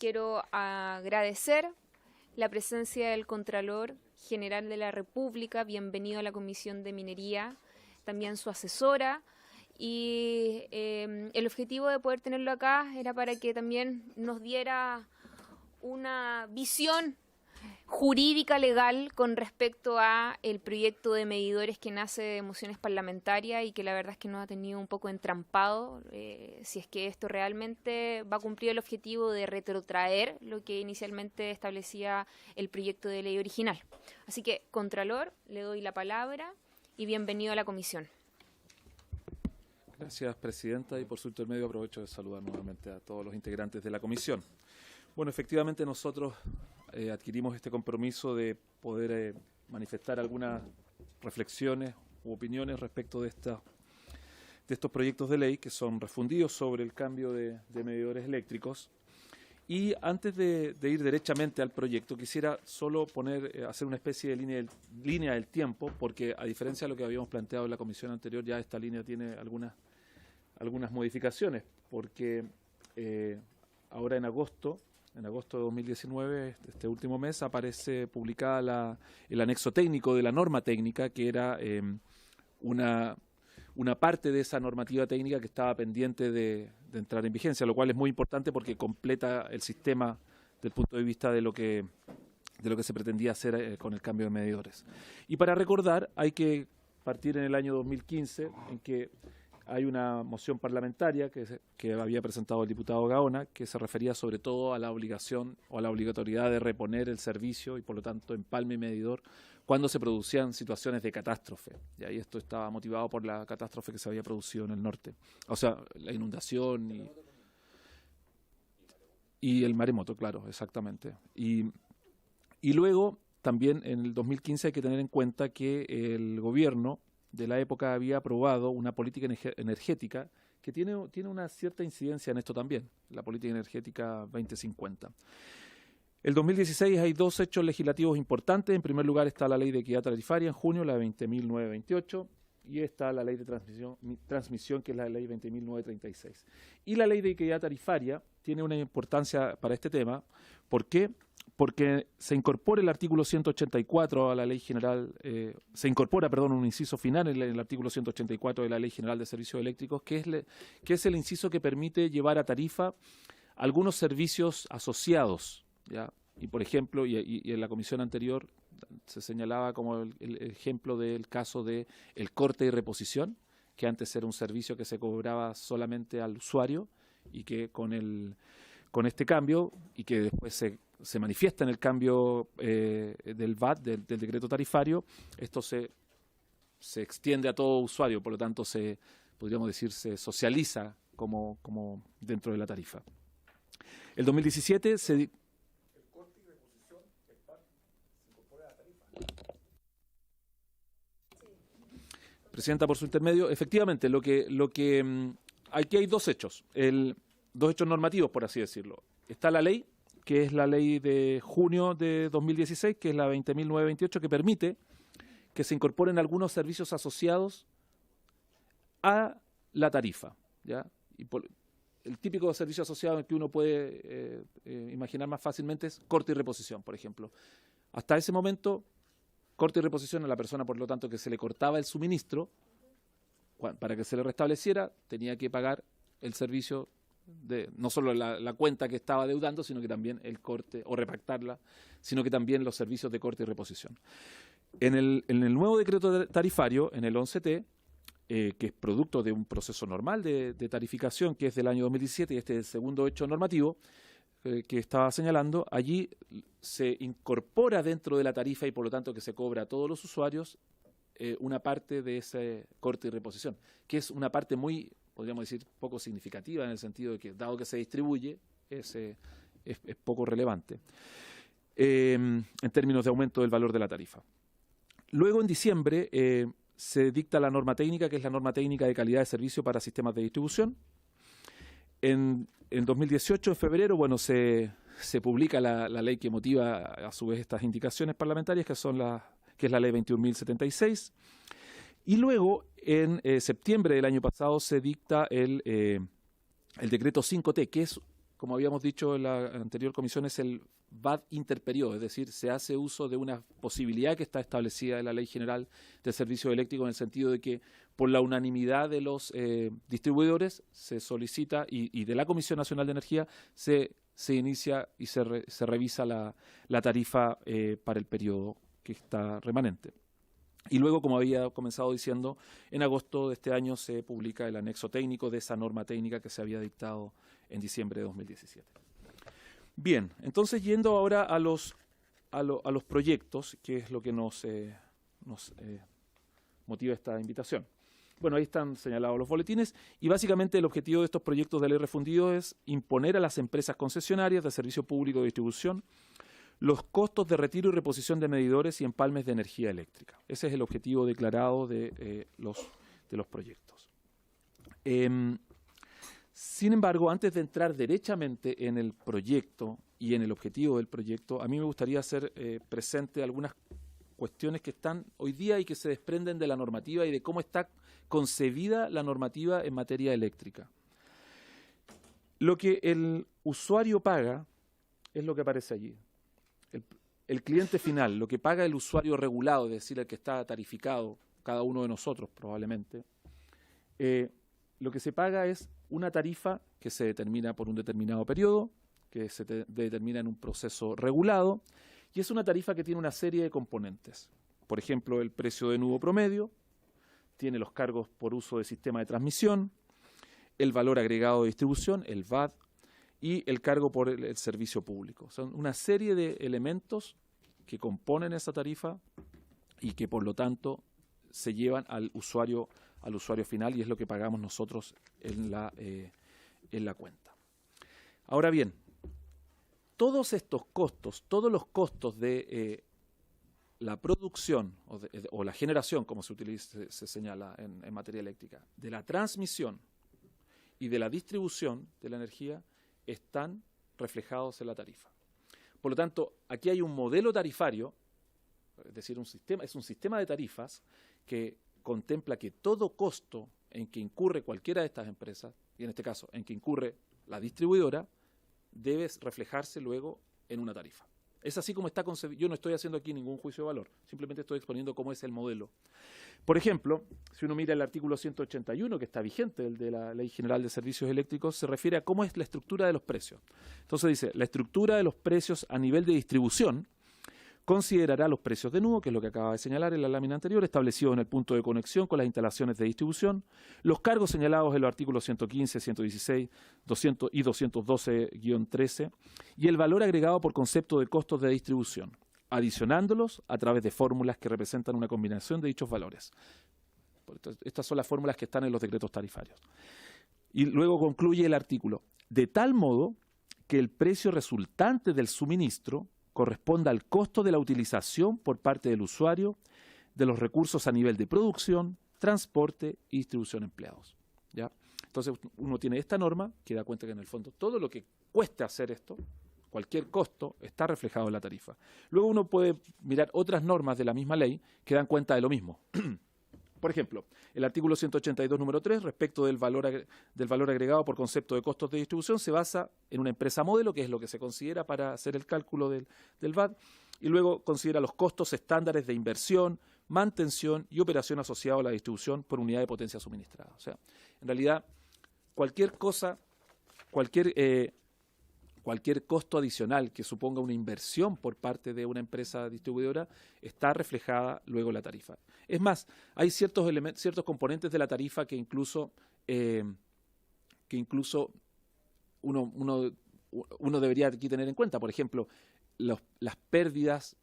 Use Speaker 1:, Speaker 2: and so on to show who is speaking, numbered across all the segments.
Speaker 1: quiero agradecer la presencia del Contralor General de la República, bienvenido a la Comisión de Minería, también su asesora, y el objetivo de poder tenerlo acá era para que también nos diera una visión jurídica legal con respecto a el proyecto de medidores que nace de mociones parlamentarias y que la verdad es que nos ha tenido un poco entrampado, si es que esto realmente va a cumplir el objetivo de retrotraer lo que inicialmente establecía el proyecto de ley original. Así que, Contralor, le doy la palabra y bienvenido a la comisión.
Speaker 2: Gracias, Presidenta, y por su intermedio aprovecho de saludar nuevamente a todos los integrantes de la comisión. Bueno, efectivamente nosotros adquirimos este compromiso de poder manifestar algunas reflexiones u opiniones respecto de estos proyectos de ley que son refundidos sobre el cambio de medidores eléctricos. Y antes de ir derechamente al proyecto, quisiera solo hacer una especie de línea del tiempo, porque a diferencia de lo que habíamos planteado en la comisión anterior, ya esta línea tiene algunas modificaciones, porque ahora en agosto de 2019, este último mes, aparece publicada el anexo técnico de la norma técnica, que era una parte de esa normativa técnica que estaba pendiente de entrar en vigencia, lo cual es muy importante porque completa el sistema desde el punto de vista de lo que se pretendía hacer con el cambio de medidores. Y para recordar, hay que partir en el año 2015, en que hay una moción parlamentaria que había presentado el diputado Gaona, que se refería sobre todo a la obligación o a la obligatoriedad de reponer el servicio y por lo tanto empalme y medidor cuando se producían situaciones de catástrofe. Y ahí esto estaba motivado por la catástrofe que se había producido en el norte. O sea, la inundación y el maremoto, claro, exactamente. Y luego también en el 2015 hay que tener en cuenta que el gobierno de la época había aprobado una política energética que tiene una cierta incidencia en esto también, la política energética 2050. El 2016 hay dos hechos legislativos importantes. En primer lugar está la ley de equidad tarifaria en junio, la 20.928, y está la ley de transmisión, que es la ley 20.936. Y la ley de equidad tarifaria tiene una importancia para este tema. ¿Por qué? Porque se incorpora el artículo 184 a la ley general, un inciso final en el artículo 184 de la Ley General de Servicios Eléctricos, que es el inciso que permite llevar a tarifa algunos servicios asociados, ¿ya? Y por ejemplo, y en la comisión anterior se señalaba como el ejemplo del caso de el corte y reposición, que antes era un servicio que se cobraba solamente al usuario y que con este cambio, y que después se manifiesta en el cambio del VAT, del decreto tarifario, esto se extiende a todo usuario, por lo tanto podríamos decir, se socializa como dentro de la tarifa. El 2017 ¿El corte y reposición se incorpora a la tarifa? Presidenta, por su intermedio, efectivamente, aquí hay dos hechos, dos hechos normativos, por así decirlo. Está la ley, que es la ley de junio de 2016, que es la 20.928, que permite que se incorporen algunos servicios asociados a la tarifa, ¿ya? Y el típico servicio asociado que uno puede imaginar más fácilmente es corte y reposición, por ejemplo. Hasta ese momento, corte y reposición a la persona, por lo tanto, que se le cortaba el suministro, para que se le restableciera, tenía que pagar el servicio no solo la cuenta que estaba deudando, sino que también el corte, o repactarla, sino que también los servicios de corte y reposición. En el nuevo decreto tarifario, en el 11T, que es producto de un proceso normal de tarificación, que es del año 2017, y este es el segundo hecho normativo que estaba señalando, allí se incorpora dentro de la tarifa y por lo tanto que se cobra a todos los usuarios una parte de ese corte y reposición, que es una parte muy, podríamos decir, poco significativa en el sentido de que, dado que se distribuye, es poco relevante en términos de aumento del valor de la tarifa. Luego, en diciembre, se dicta la norma técnica, que es la norma técnica de calidad de servicio para sistemas de distribución. En 2018, en febrero, bueno, se publica la ley que motiva a su vez estas indicaciones parlamentarias, que es la ley 21.076. Y luego, en septiembre del año pasado, se dicta el decreto 5T, que es como habíamos dicho en la anterior comisión, es el VAD interperiodo, es decir, se hace uso de una posibilidad que está establecida en la Ley General del Servicio Eléctrico, en el sentido de que por la unanimidad de los distribuidores se solicita, y de la Comisión Nacional de Energía se inicia y se revisa la tarifa para el periodo que está remanente. Y luego, como había comenzado diciendo, en agosto de este año se publica el anexo técnico de esa norma técnica que se había dictado en diciembre de 2017. Bien, entonces yendo ahora a los proyectos, que es lo que nos motiva esta invitación. Bueno, ahí están señalados los boletines y básicamente el objetivo de estos proyectos de ley refundidos es imponer a las empresas concesionarias de servicio público de distribución los costos de retiro y reposición de medidores y empalmes de energía eléctrica. Ese es el objetivo declarado de los proyectos. Sin embargo, antes de entrar derechamente en el proyecto y en el objetivo del proyecto, a mí me gustaría hacer presente algunas cuestiones que están hoy día y que se desprenden de la normativa y de cómo está concebida la normativa en materia eléctrica. Lo que el usuario paga es lo que aparece allí. El cliente final, lo que paga el usuario regulado, es decir, el que está tarificado, cada uno de nosotros probablemente, lo que se paga es una tarifa que se determina por un determinado periodo, que se determina en un proceso regulado, y es una tarifa que tiene una serie de componentes. Por ejemplo, el precio de nudo promedio, tiene los cargos por uso de sistema de transmisión, el valor agregado de distribución, el VAD, y el cargo por el servicio público. Son una serie de elementos que componen esa tarifa y que por lo tanto se llevan al usuario final, y es lo que pagamos nosotros en la cuenta. Ahora bien, todos estos costos, todos los costos de la producción o la generación, como se señala en materia eléctrica, de la transmisión y de la distribución de la energía, están reflejados en la tarifa. Por lo tanto, aquí hay un modelo tarifario, es decir, es un sistema de tarifas que contempla que todo costo en que incurre cualquiera de estas empresas, y en este caso en que incurre la distribuidora, debe reflejarse luego en una tarifa. Es así como está concebido. Yo no estoy haciendo aquí ningún juicio de valor, simplemente estoy exponiendo cómo es el modelo. Por ejemplo, si uno mira el artículo 181, que está vigente, el de la Ley General de Servicios Eléctricos, se refiere a cómo es la estructura de los precios. Entonces dice, la estructura de los precios a nivel de distribución considerará los precios de nudo, que es lo que acaba de señalar en la lámina anterior, establecidos en el punto de conexión con las instalaciones de distribución, los cargos señalados en los artículos 115, 116, 200 y 212-13, y el valor agregado por concepto de costos de distribución, adicionándolos a través de fórmulas que representan una combinación de dichos valores. Estas son las fórmulas que están en los decretos tarifarios. Y luego concluye el artículo, de tal modo que el precio resultante del suministro corresponda al costo de la utilización por parte del usuario de los recursos a nivel de producción, transporte y distribución empleados. ¿Ya? Entonces uno tiene esta norma que da cuenta que en el fondo todo lo que cueste hacer esto, cualquier costo, está reflejado en la tarifa. Luego uno puede mirar otras normas de la misma ley que dan cuenta de lo mismo. Por ejemplo, el artículo 182, número 3, respecto del valor agregado por concepto de costos de distribución, se basa en una empresa modelo, que es lo que se considera para hacer el cálculo del VAD, y luego considera los costos estándares de inversión, mantención y operación asociados a la distribución por unidad de potencia suministrada. O sea, en realidad, cualquier costo adicional que suponga una inversión por parte de una empresa distribuidora está reflejada luego en la tarifa. Es más, hay ciertos componentes de la tarifa que incluso uno debería aquí tener en cuenta. Por ejemplo, las pérdidas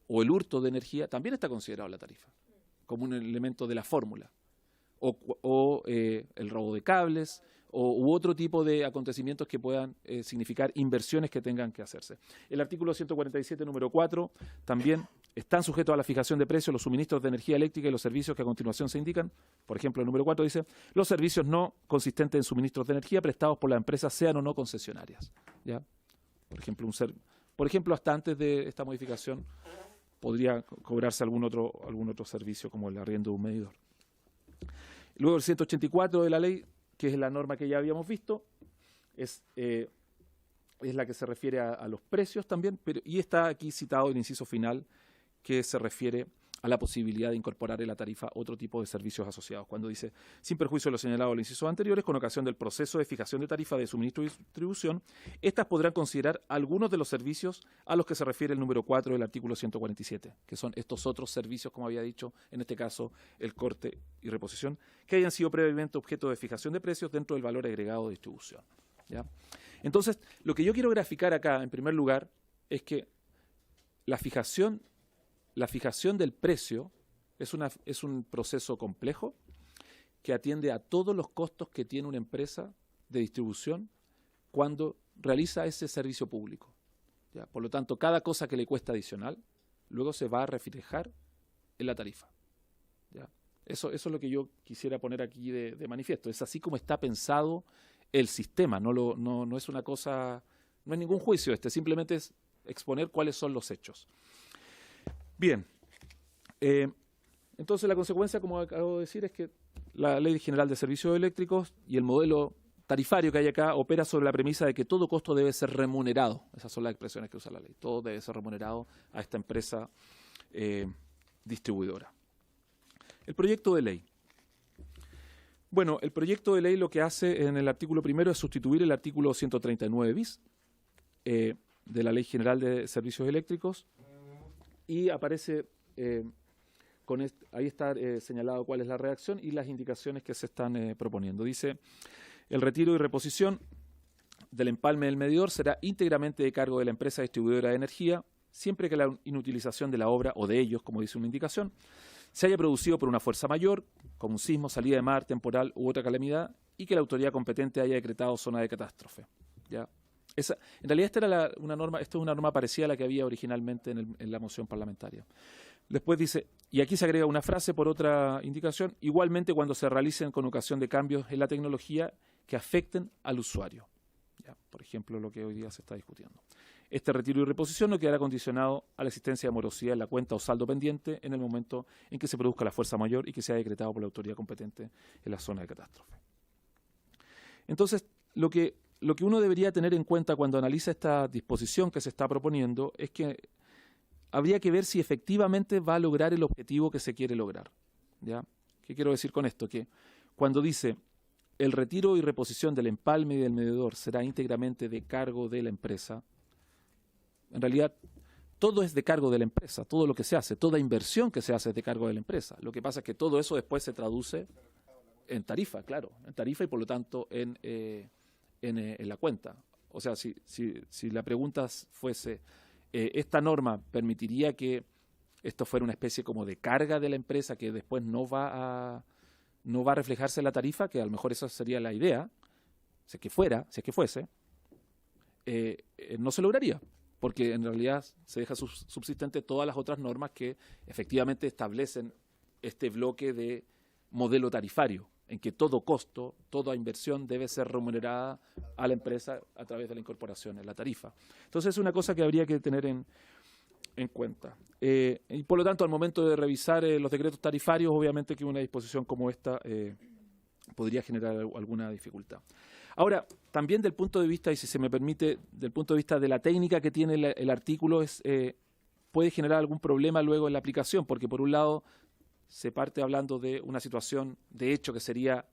Speaker 2: o el hurto de energía también está considerado en la tarifa como un elemento de la fórmula. O el robo de cables, u otro tipo de acontecimientos que puedan significar inversiones que tengan que hacerse. El artículo 147, número 4, también están sujetos a la fijación de precios los suministros de energía eléctrica y los servicios que a continuación se indican. Por ejemplo, el número 4 dice, los servicios no consistentes en suministros de energía prestados por las empresas sean o no concesionarias. ¿Ya? Por ejemplo, hasta antes de esta modificación podría cobrarse algún otro servicio como el arriendo de un medidor. Luego el 184 de la ley, que es la norma que ya habíamos visto, es es la que se refiere a los precios también, y está aquí citado el inciso final que se refiere a la posibilidad de incorporar en la tarifa otro tipo de servicios asociados. Cuando dice, sin perjuicio de lo señalado en los incisos anteriores, con ocasión del proceso de fijación de tarifa de suministro y distribución, estas podrán considerar algunos de los servicios a los que se refiere el número 4 del artículo 147, que son estos otros servicios, como había dicho, en este caso el corte y reposición, que hayan sido previamente objeto de fijación de precios dentro del valor agregado de distribución. ¿Ya? Entonces, lo que yo quiero graficar acá, en primer lugar, es que la fijación del precio es un proceso complejo que atiende a todos los costos que tiene una empresa de distribución cuando realiza ese servicio público. ¿Ya? Por lo tanto, cada cosa que le cuesta adicional luego se va a reflejar en la tarifa. ¿Ya? Eso es lo que yo quisiera poner aquí de manifiesto. Es así como está pensado el sistema. No es una cosa, no es ningún juicio simplemente es exponer cuáles son los hechos. Bien, entonces la consecuencia, como acabo de decir, es que la Ley General de Servicios Eléctricos y el modelo tarifario que hay acá opera sobre la premisa de que todo costo debe ser remunerado. Esas son las expresiones que usa la ley. Todo debe ser remunerado a esta empresa distribuidora. El proyecto de ley. Bueno, el proyecto de ley lo que hace en el artículo primero es sustituir el artículo 139 bis de la Ley General de Servicios Eléctricos y aparece, ahí está señalado cuál es la redacción y las indicaciones que se están proponiendo. Dice, el retiro y reposición del empalme del medidor será íntegramente de cargo de la empresa distribuidora de energía, siempre que la inutilización de la obra o de ellos, como dice una indicación, se haya producido por una fuerza mayor, como un sismo, salida de mar, temporal u otra calamidad, y que la autoridad competente haya decretado zona de catástrofe. ¿Ya? En realidad esta es una norma parecida a la que había originalmente en la moción parlamentaria. Después dice, y aquí se agrega una frase por otra indicación, igualmente cuando se realicen con ocasión de cambios en la tecnología que afecten al usuario. ¿Ya? Por ejemplo, lo que hoy día se está discutiendo. Este retiro y reposición no quedará condicionado a la existencia de morosidad en la cuenta o saldo pendiente en el momento en que se produzca la fuerza mayor y que sea decretado por la autoridad competente en la zona de catástrofe. Entonces, lo que uno debería tener en cuenta cuando analiza esta disposición que se está proponiendo es que habría que ver si efectivamente va a lograr el objetivo que se quiere lograr. ¿Ya? ¿Qué quiero decir con esto? Que cuando dice el retiro y reposición del empalme y del medidor será íntegramente de cargo de la empresa, en realidad todo es de cargo de la empresa, todo lo que se hace, toda inversión que se hace es de cargo de la empresa. Lo que pasa es que todo eso después se traduce en tarifa, claro, en tarifa y por lo tanto en la cuenta. O sea, si la pregunta fuese, ¿esta norma permitiría que esto fuera una especie como de carga de la empresa que después no va a reflejarse en la tarifa? Que a lo mejor esa sería la idea, si es que fuese, no se lograría, porque en realidad se deja subsistente todas las otras normas que efectivamente establecen este bloque de modelo tarifario, en que todo costo, toda inversión debe ser remunerada a la empresa a través de la incorporación en la tarifa. Entonces es una cosa que habría que tener en cuenta. Y por lo tanto, al momento de revisar los decretos tarifarios, obviamente que una disposición como esta podría generar alguna dificultad. Ahora, también del punto de vista, y si se me permite, del punto de vista de la técnica que tiene el artículo, puede generar algún problema luego en la aplicación, porque por un lado se parte hablando de una situación de hecho que sería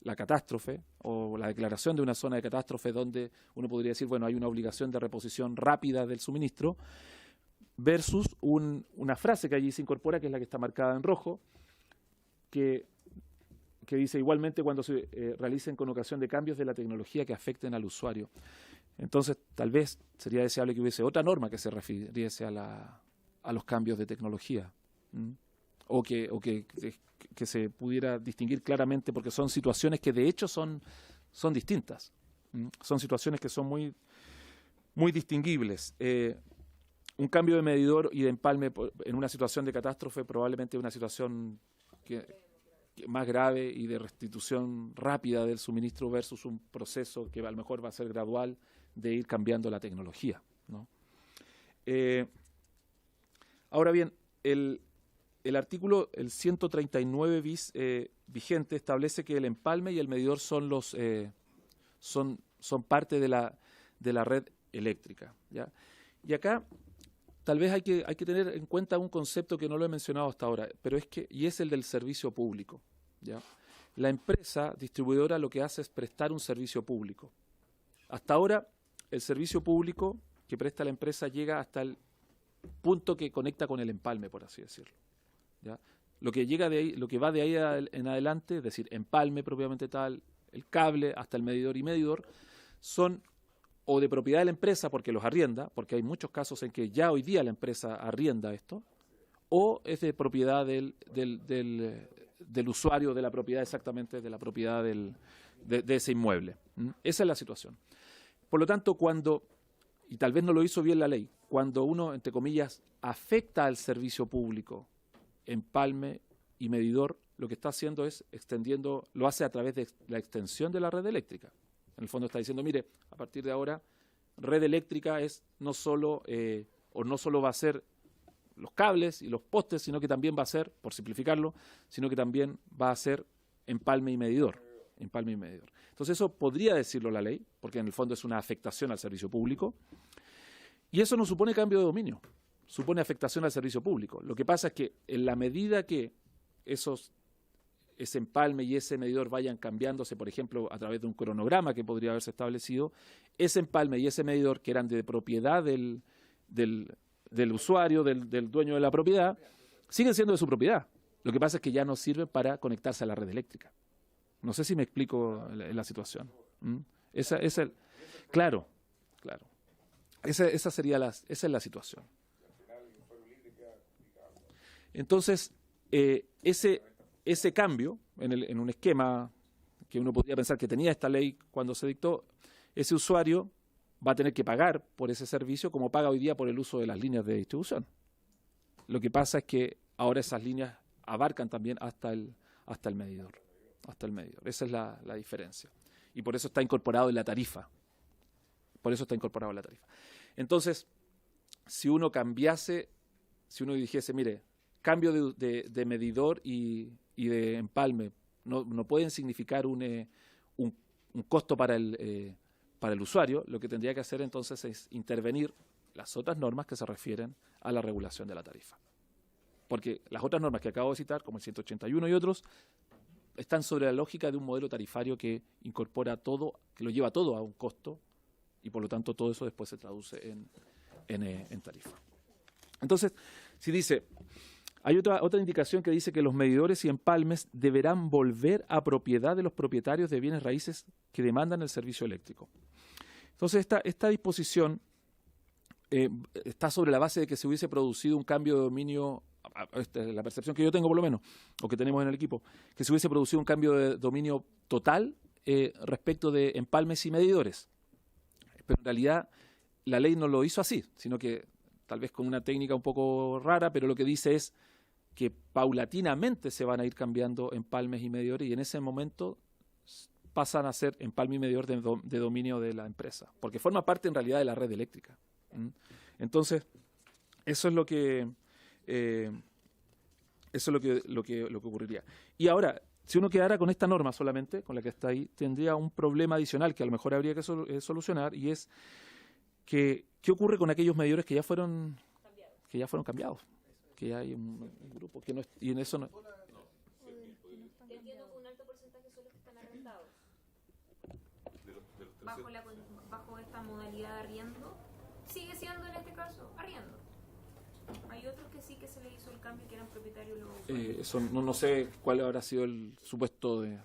Speaker 2: la catástrofe o la declaración de una zona de catástrofe donde uno podría decir, bueno, hay una obligación de reposición rápida del suministro, versus una frase que allí se incorpora, que es la que está marcada en rojo, que dice igualmente cuando se realicen con ocasión de cambios de la tecnología que afecten al usuario. Entonces, tal vez sería deseable que hubiese otra norma que se refiriese a los cambios de tecnología. O que se pudiera distinguir claramente, porque son situaciones que de hecho son distintas. Son situaciones que son muy, muy distinguibles. Un cambio de medidor y de empalme en una situación de catástrofe probablemente una situación que más grave y de restitución rápida del suministro versus un proceso que a lo mejor va a ser gradual de ir cambiando la tecnología, ¿no? Ahora bien, el artículo, el 139 bis vigente, establece que el empalme y el medidor son parte de de la red eléctrica, ¿ya? Y acá tal vez hay que tener en cuenta un concepto que no lo he mencionado hasta ahora, pero es el del servicio público, ¿ya? La empresa distribuidora lo que hace es prestar un servicio público. Hasta ahora, el servicio público que presta la empresa llega hasta el punto que conecta con el empalme, por así decirlo, ¿ya? Lo que llega de ahí, lo que va de ahí en adelante, es decir, empalme propiamente tal, el cable hasta el medidor y medidor, son o de propiedad de la empresa porque los arrienda, porque hay muchos casos en que ya hoy día la empresa arrienda esto, o es de propiedad del usuario de la propiedad, exactamente de la propiedad de ese inmueble. Esa es la situación. Por lo tanto, y tal vez no lo hizo bien la ley, cuando uno, entre comillas, afecta al servicio público, empalme y medidor, lo que está haciendo es extendiendo, lo hace a través de la extensión de la red eléctrica. En el fondo está diciendo, mire, a partir de ahora, red eléctrica es no solo va a ser los cables y los postes, sino que también va a ser, por simplificarlo, sino que también va a ser empalme y medidor. Empalme y medidor. Entonces eso podría decirlo la ley, porque en el fondo es una afectación al servicio público, y eso no supone cambio de dominio, supone afectación al servicio público. Lo que pasa es que en la medida que ese empalme y ese medidor vayan cambiándose, por ejemplo, a través de un cronograma que podría haberse establecido, ese empalme y ese medidor que eran de propiedad del usuario, del dueño de la propiedad, siguen siendo de su propiedad. Lo que pasa es que ya no sirven para conectarse a la red eléctrica. No sé si me explico la situación. Claro. Esa es la situación. Entonces, ese cambio en un esquema que uno podría pensar que tenía esta ley cuando se dictó, ese usuario va a tener que pagar por ese servicio como paga hoy día por el uso de las líneas de distribución. Lo que pasa es que ahora esas líneas abarcan también hasta el medidor. Esa es la diferencia. Y por eso está incorporado en la tarifa. Entonces, si uno dijese, mire, cambio de medidor y de empalme no pueden significar un costo para el usuario, lo que tendría que hacer entonces es intervenir las otras normas que se refieren a la regulación de la tarifa. Porque las otras normas que acabo de citar, como el 181 y otros, están sobre la lógica de un modelo tarifario que incorpora todo, que lo lleva todo a un costo, y por lo tanto todo eso después se traduce en tarifa. Entonces, si dice, hay otra indicación que dice que los medidores y empalmes deberán volver a propiedad de los propietarios de bienes raíces que demandan el servicio eléctrico. Entonces, esta disposición está sobre la base de que se hubiese producido un cambio de dominio, la percepción que yo tengo por lo menos, o que tenemos en el equipo, que se hubiese producido un cambio de dominio total respecto de empalmes y medidores. Pero en realidad la ley no lo hizo así, sino que tal vez con una técnica un poco rara, pero lo que dice es que paulatinamente se van a ir cambiando empalmes y medidores y en ese momento pasan a ser empalme y medidor de dominio de la empresa, porque forma parte en realidad de la red eléctrica. Entonces, eso es lo que ocurriría. Y ahora, si uno quedara con esta norma solamente, con la que está ahí, tendría un problema adicional que a lo mejor habría que solucionar, y es que ¿qué ocurre con aquellos medidores que ya fueron cambiados? Que ya hay un grupo que no es, y en eso no.
Speaker 1: Entiendo que un alto porcentaje son los que están arrendados. Bajo esta modalidad de arriendo, sigue siendo en este caso arriendo. Hay otros que sí que se le hizo el cambio que eran propietarios los usuarios.
Speaker 2: Eso no sé cuál habrá sido el supuesto de.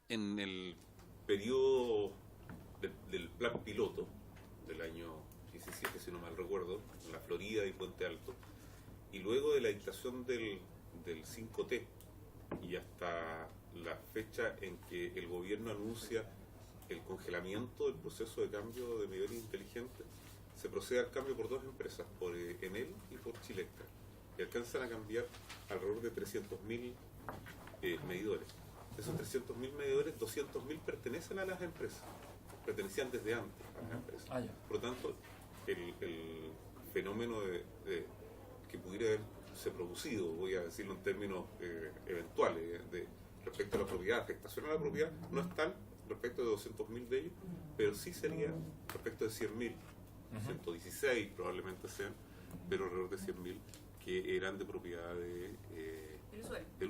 Speaker 3: En el periodo del plan piloto del año 17, si no mal recuerdo, en la Florida y Puente Alto, y luego de la dictación del 5T y hasta la fecha en que el gobierno anuncia el congelamiento del proceso de cambio de medidores inteligentes, se procede al cambio por dos empresas, por Enel y por Chilectra, y alcanzan a cambiar alrededor de 300.000 medidores. De esos 300.000 medidores, 200.000 pertenecen a las empresas, pertenecían desde antes a las empresas. Por lo tanto, el fenómeno que pudiera haberse producido, voy a decirlo en términos eventuales, de respecto a la propiedad, afectación a la propiedad, no es tal respecto de 200.000 de ellos, pero sí sería respecto de 100.000, 116 probablemente sean, pero alrededor de 100.000 que eran de propiedad del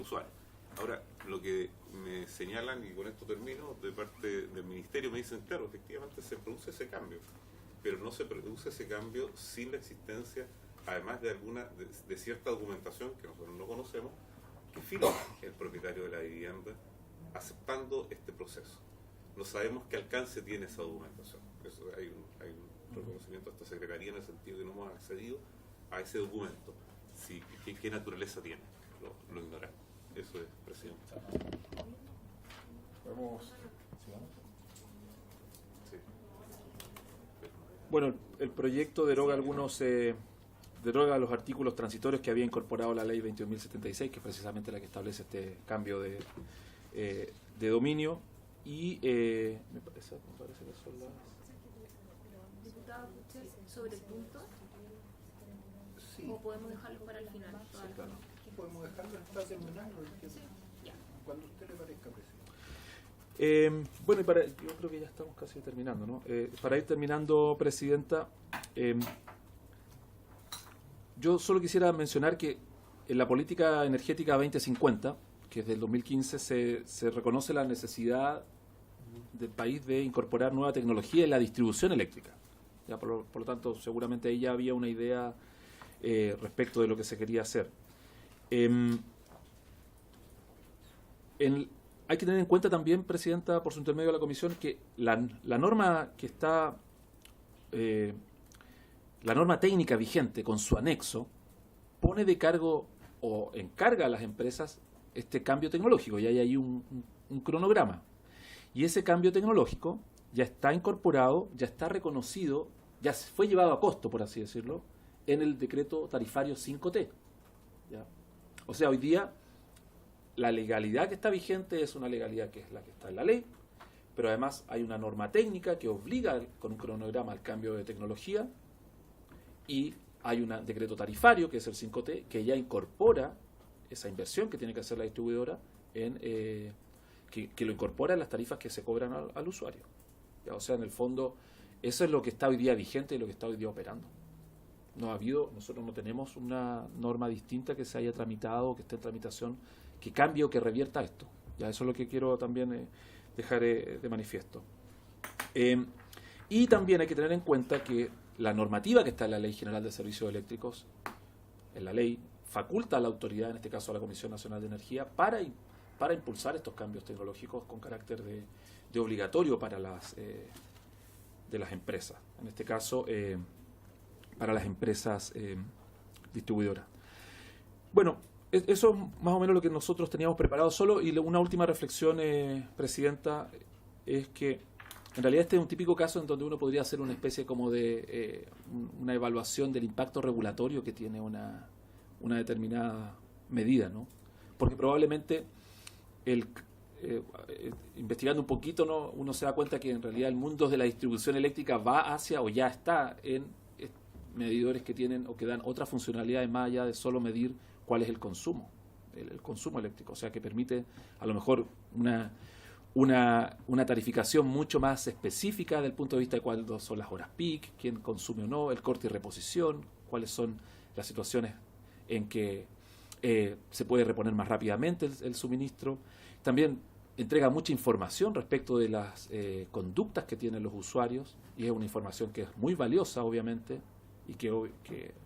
Speaker 3: usuario. Ahora, lo que me señalan, y con esto termino, de parte del Ministerio me dicen, claro, efectivamente se produce ese cambio, pero no se produce ese cambio sin la existencia, además de cierta documentación que nosotros no conocemos, que firma el propietario de la vivienda aceptando este proceso. No sabemos qué alcance tiene esa documentación. Eso hay un reconocimiento de esta Secretaría en el sentido que no hemos accedido a ese documento. Sí, ¿qué naturaleza tiene? Lo ignoramos. Eso es, presidente. Sí.
Speaker 2: Bueno, el proyecto deroga deroga los artículos transitorios que había incorporado la ley 21.076, que es precisamente la que establece este cambio de dominio, y me parece que son las...
Speaker 4: Diputado Kuchel, sobre el punto,
Speaker 5: Sí.
Speaker 4: o podemos dejarlo para el final.
Speaker 2: Sí, claro.
Speaker 5: Podemos dejarlo hasta terminarlo,
Speaker 4: Sí, ya.
Speaker 5: cuando a usted le parezca, presidente.
Speaker 2: Bueno, yo creo que ya estamos casi terminando, ¿no? Para ir terminando, Presidenta, yo solo quisiera mencionar que en la política energética 2050, que es del 2015, se reconoce la necesidad del país de incorporar nueva tecnología en la distribución eléctrica. Ya, por lo tanto, seguramente ahí ya había una idea respecto de lo que se quería hacer. Hay que tener en cuenta también, Presidenta, por su intermedio de la Comisión, que la norma que está, la norma técnica vigente con su anexo, pone de cargo o encarga a las empresas este cambio tecnológico, y hay ahí un cronograma. Y ese cambio tecnológico ya está incorporado, ya está reconocido, ya fue llevado a costo, por así decirlo, en el decreto tarifario 5T. ¿Ya? O sea, hoy día la legalidad que está vigente es una legalidad que es la que está en la ley, pero además hay una norma técnica que obliga con un cronograma al cambio de tecnología, y hay un decreto tarifario, que es el 5T, que ya incorpora esa inversión que tiene que hacer la distribuidora, que lo incorpora en las tarifas que se cobran al usuario. ¿Ya? O sea, en el fondo, eso es lo que está hoy día vigente y lo que está hoy día operando. Nosotros no tenemos una norma distinta que se haya tramitado, que esté en tramitación, que cambie o que revierta esto. Ya, eso es lo que quiero también dejar de manifiesto. Y también hay que tener en cuenta que la normativa que está en la Ley General de Servicios Eléctricos, en la ley, faculta a la autoridad, en este caso a la Comisión Nacional de Energía, para impulsar estos cambios tecnológicos con carácter de obligatorio para de las empresas. En este caso, para las empresas distribuidoras. Bueno, eso es más o menos lo que nosotros teníamos preparado solo. Y una última reflexión, Presidenta, es que en realidad este es un típico caso en donde uno podría hacer una especie como de una evaluación del impacto regulatorio que tiene una determinada medida, ¿no? Porque probablemente investigando un poquito, ¿no?, uno se da cuenta que en realidad el mundo de la distribución eléctrica va hacia, o ya está en medidores que tienen o que dan otras funcionalidades más allá de solo medir cuál es el consumo eléctrico, o sea, que permite a lo mejor una tarificación mucho más específica desde el punto de vista de cuáles son las horas peak, quién consume o no, el corte y reposición, cuáles son las situaciones en que se puede reponer más rápidamente el suministro. También entrega mucha información respecto de las conductas que tienen los usuarios, y es una información que es muy valiosa, obviamente, y que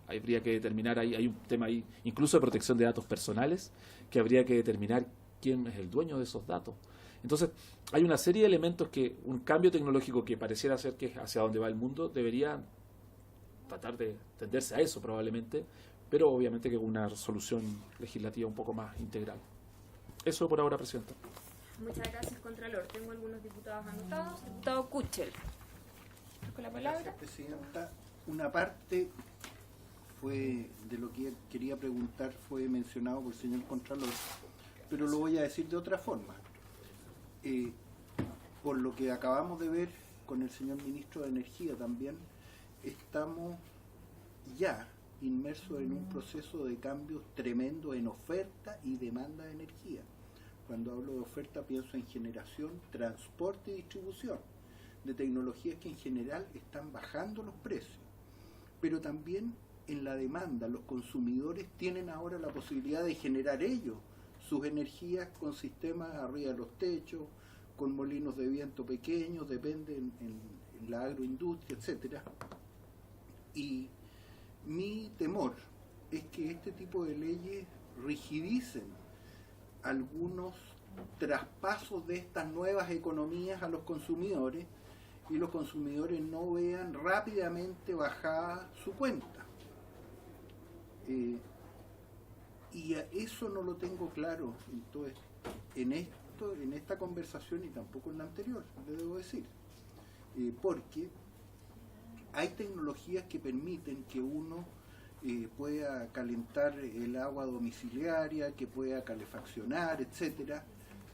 Speaker 2: habría que determinar, hay un tema ahí incluso de protección de datos personales, que habría que determinar quién es el dueño de esos datos. Entonces, hay una serie de elementos que un cambio tecnológico que pareciera ser que es hacia donde va el mundo debería tratar de tenderse a eso probablemente, pero obviamente que con una solución legislativa un poco más integral. Eso por ahora, Presidenta.
Speaker 4: Muchas gracias, Contralor. Tengo algunos diputados anotados. Diputado Kuchel, con la palabra.
Speaker 5: Gracias, Presidenta. Una parte fue de lo que quería preguntar, fue mencionado por el señor Contralor, pero lo voy a decir de otra forma. Por lo que acabamos de ver con el señor Ministro de Energía también, estamos ya inmersos en un proceso de cambios tremendo en oferta y demanda de energía. Cuando hablo de oferta pienso en generación, transporte y distribución de tecnologías que en general están bajando los precios, pero también en la demanda. Los consumidores tienen ahora la posibilidad de generar ellos sus energías con sistemas arriba de los techos, con molinos de viento pequeños, depende en la agroindustria, etcétera. Y mi temor es que este tipo de leyes rigidicen algunos traspasos de estas nuevas economías a los consumidores y los consumidores no vean rápidamente bajada su cuenta. Y eso no lo tengo claro entonces, en esta conversación y tampoco en la anterior, le debo decir. Porque hay tecnologías que permiten que uno pueda calentar el agua domiciliaria, que pueda calefaccionar, etcétera,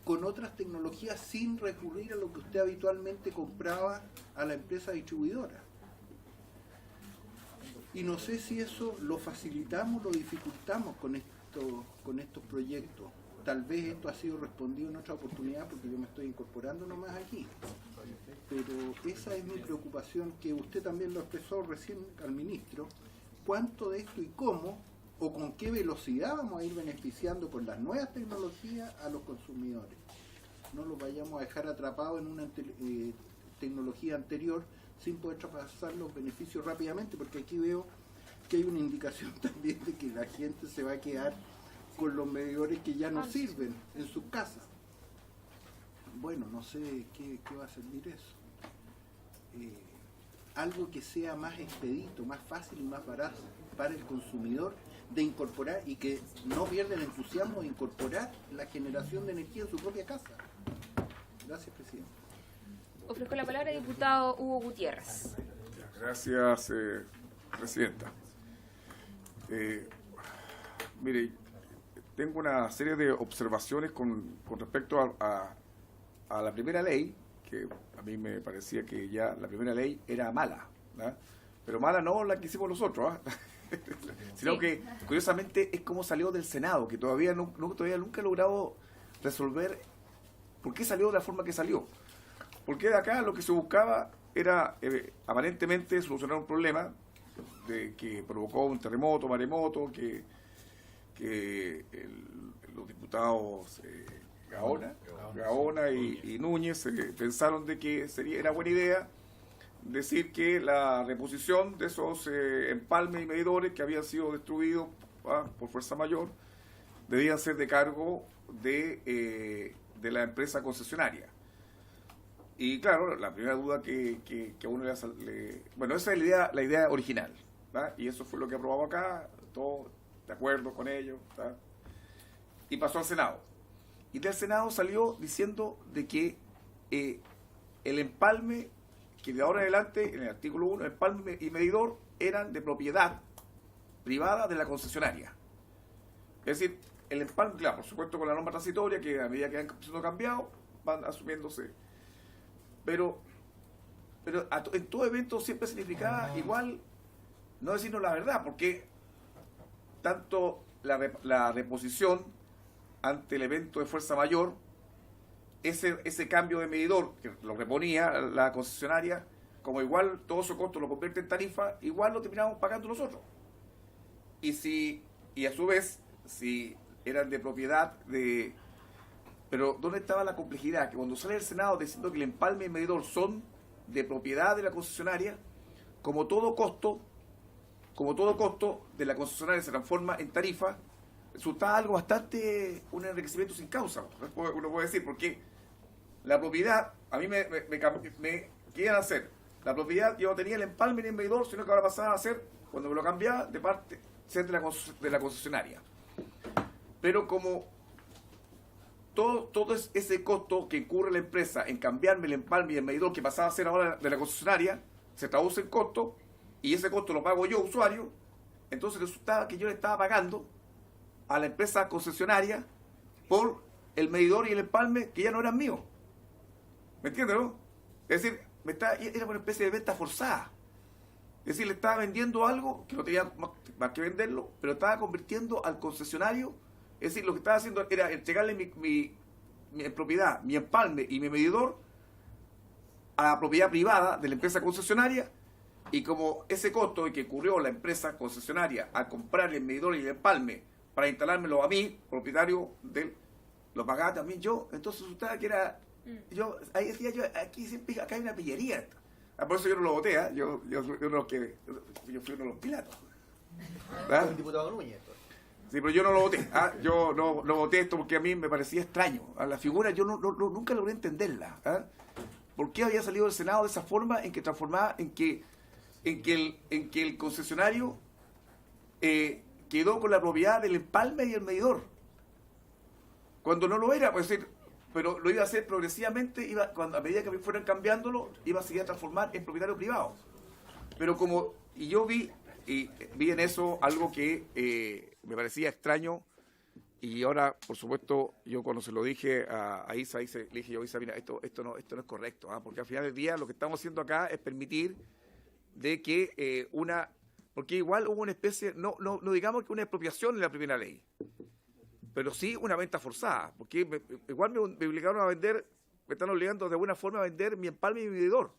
Speaker 5: con otras tecnologías sin recurrir a lo que usted habitualmente compraba a la empresa distribuidora. Y no sé si eso lo facilitamos o lo dificultamos con estos proyectos. Tal vez esto ha sido respondido en otra oportunidad porque yo me estoy incorporando nomás aquí. Pero esa es mi preocupación, que usted también lo expresó recién al ministro. ¿Cuánto de esto y cómo o con qué velocidad vamos a ir beneficiando por las nuevas tecnologías a los consumidores? No los vayamos a dejar atrapados en una tecnología anterior sin poder traspasar los beneficios rápidamente, porque aquí veo que hay una indicación también de que la gente se va a quedar con los medidores que ya no sirven en sus casas. Bueno, no sé qué va a servir eso. Algo que sea más expedito, más fácil y más barato para el consumidor de incorporar y que no pierda el entusiasmo de incorporar la generación de energía en su propia casa. Gracias, presidente.
Speaker 4: Ofrezco la palabra al diputado Hugo Gutiérrez.
Speaker 6: Gracias, presidenta. Mire, tengo una serie de observaciones con respecto a la primera ley, que a mí me parecía que ya la primera ley era mala, ¿verdad? Pero mala no la que hicimos nosotros, ¿eh? Sino
Speaker 4: Sí.
Speaker 6: que curiosamente es como salió del Senado, que todavía nunca he logrado resolver por qué salió de la forma que salió. Porque de acá lo que se buscaba era aparentemente solucionar un problema que provocó un terremoto, maremoto, que los diputados Gaona y Núñez pensaron de que era buena idea decir que la reposición de esos empalmes y medidores que habían sido destruidos por fuerza mayor debían ser de cargo de la empresa concesionaria. Y claro, la primera duda que a uno bueno, esa es la idea original, ¿verdad? Y eso fue lo que aprobamos acá, todos de acuerdo con ello, ¿verdad? Y pasó al Senado. Y del Senado salió diciendo de que el empalme, que de ahora en adelante, en el artículo 1, el empalme y medidor eran de propiedad privada de la concesionaria. Es decir, el empalme, claro, por supuesto con la norma transitoria, que a medida que van siendo cambiados, van asumiéndose. Pero en todo evento siempre significaba igual no decirnos la verdad, porque tanto la reposición ante el evento de fuerza mayor, ese cambio de medidor que lo reponía la concesionaria, como igual todo su costo lo convierte en tarifa, igual lo terminamos pagando nosotros. Y a su vez, si eran de propiedad de... Pero ¿dónde estaba la complejidad? Que cuando sale el Senado diciendo que el empalme y el medidor son de propiedad de la concesionaria, como todo costo de la concesionaria se transforma en tarifa, resulta algo bastante un enriquecimiento sin causa, uno puede decir, porque la propiedad, a mí me querían hacer, la propiedad yo no tenía el empalme ni el medidor, sino que ahora pasaba a ser, cuando me lo cambiaba, de parte ser de la concesionaria. Pero como todo ese costo que incurre la empresa en cambiarme el empalme y el medidor que pasaba a ser ahora de la concesionaria, se traduce en costo, y ese costo lo pago yo, usuario, entonces resultaba que yo le estaba pagando a la empresa concesionaria por el medidor y el empalme que ya no eran míos. ¿Me entiendes, no? Es decir, era una especie de venta forzada. Es decir, le estaba vendiendo algo que no tenía más que venderlo, pero estaba convirtiendo al concesionario. Es decir, lo que estaba haciendo era entregarle en propiedad mi empalme y mi medidor a la propiedad privada de la empresa concesionaria, y como ese costo que ocurrió la empresa concesionaria al comprar el medidor y el empalme para instalármelo a mí, propietario lo pagaba también yo, entonces resultaba que era, yo, ahí decía yo, aquí siempre, acá hay una pillería. Por eso yo no lo voté, ¿eh? yo fui uno de los pilatos.
Speaker 7: El diputado Núñez.
Speaker 6: Sí, pero yo no lo voté. Yo no voté esto porque a mí me parecía extraño. A la figura yo nunca logré entenderla. ¿Por qué había salido del Senado de esa forma en que transformaba, en que el concesionario quedó con la propiedad del empalme y el medidor? Cuando no lo era, pues decir, pero lo iba a hacer progresivamente, a medida que fueran cambiándolo, iba a seguir a transformar en propietario privado. Pero yo vi en eso algo que me parecía extraño, y ahora, por supuesto, yo cuando se lo dije a Isa, le dije yo, Isa, mira, esto no es correcto, porque al final del día lo que estamos haciendo acá es permitir de que porque igual hubo una especie, no digamos que una expropiación en la primera ley, pero sí una venta forzada, porque igual me obligaron a vender, me están obligando de alguna forma a vender mi empalme y mi medidor.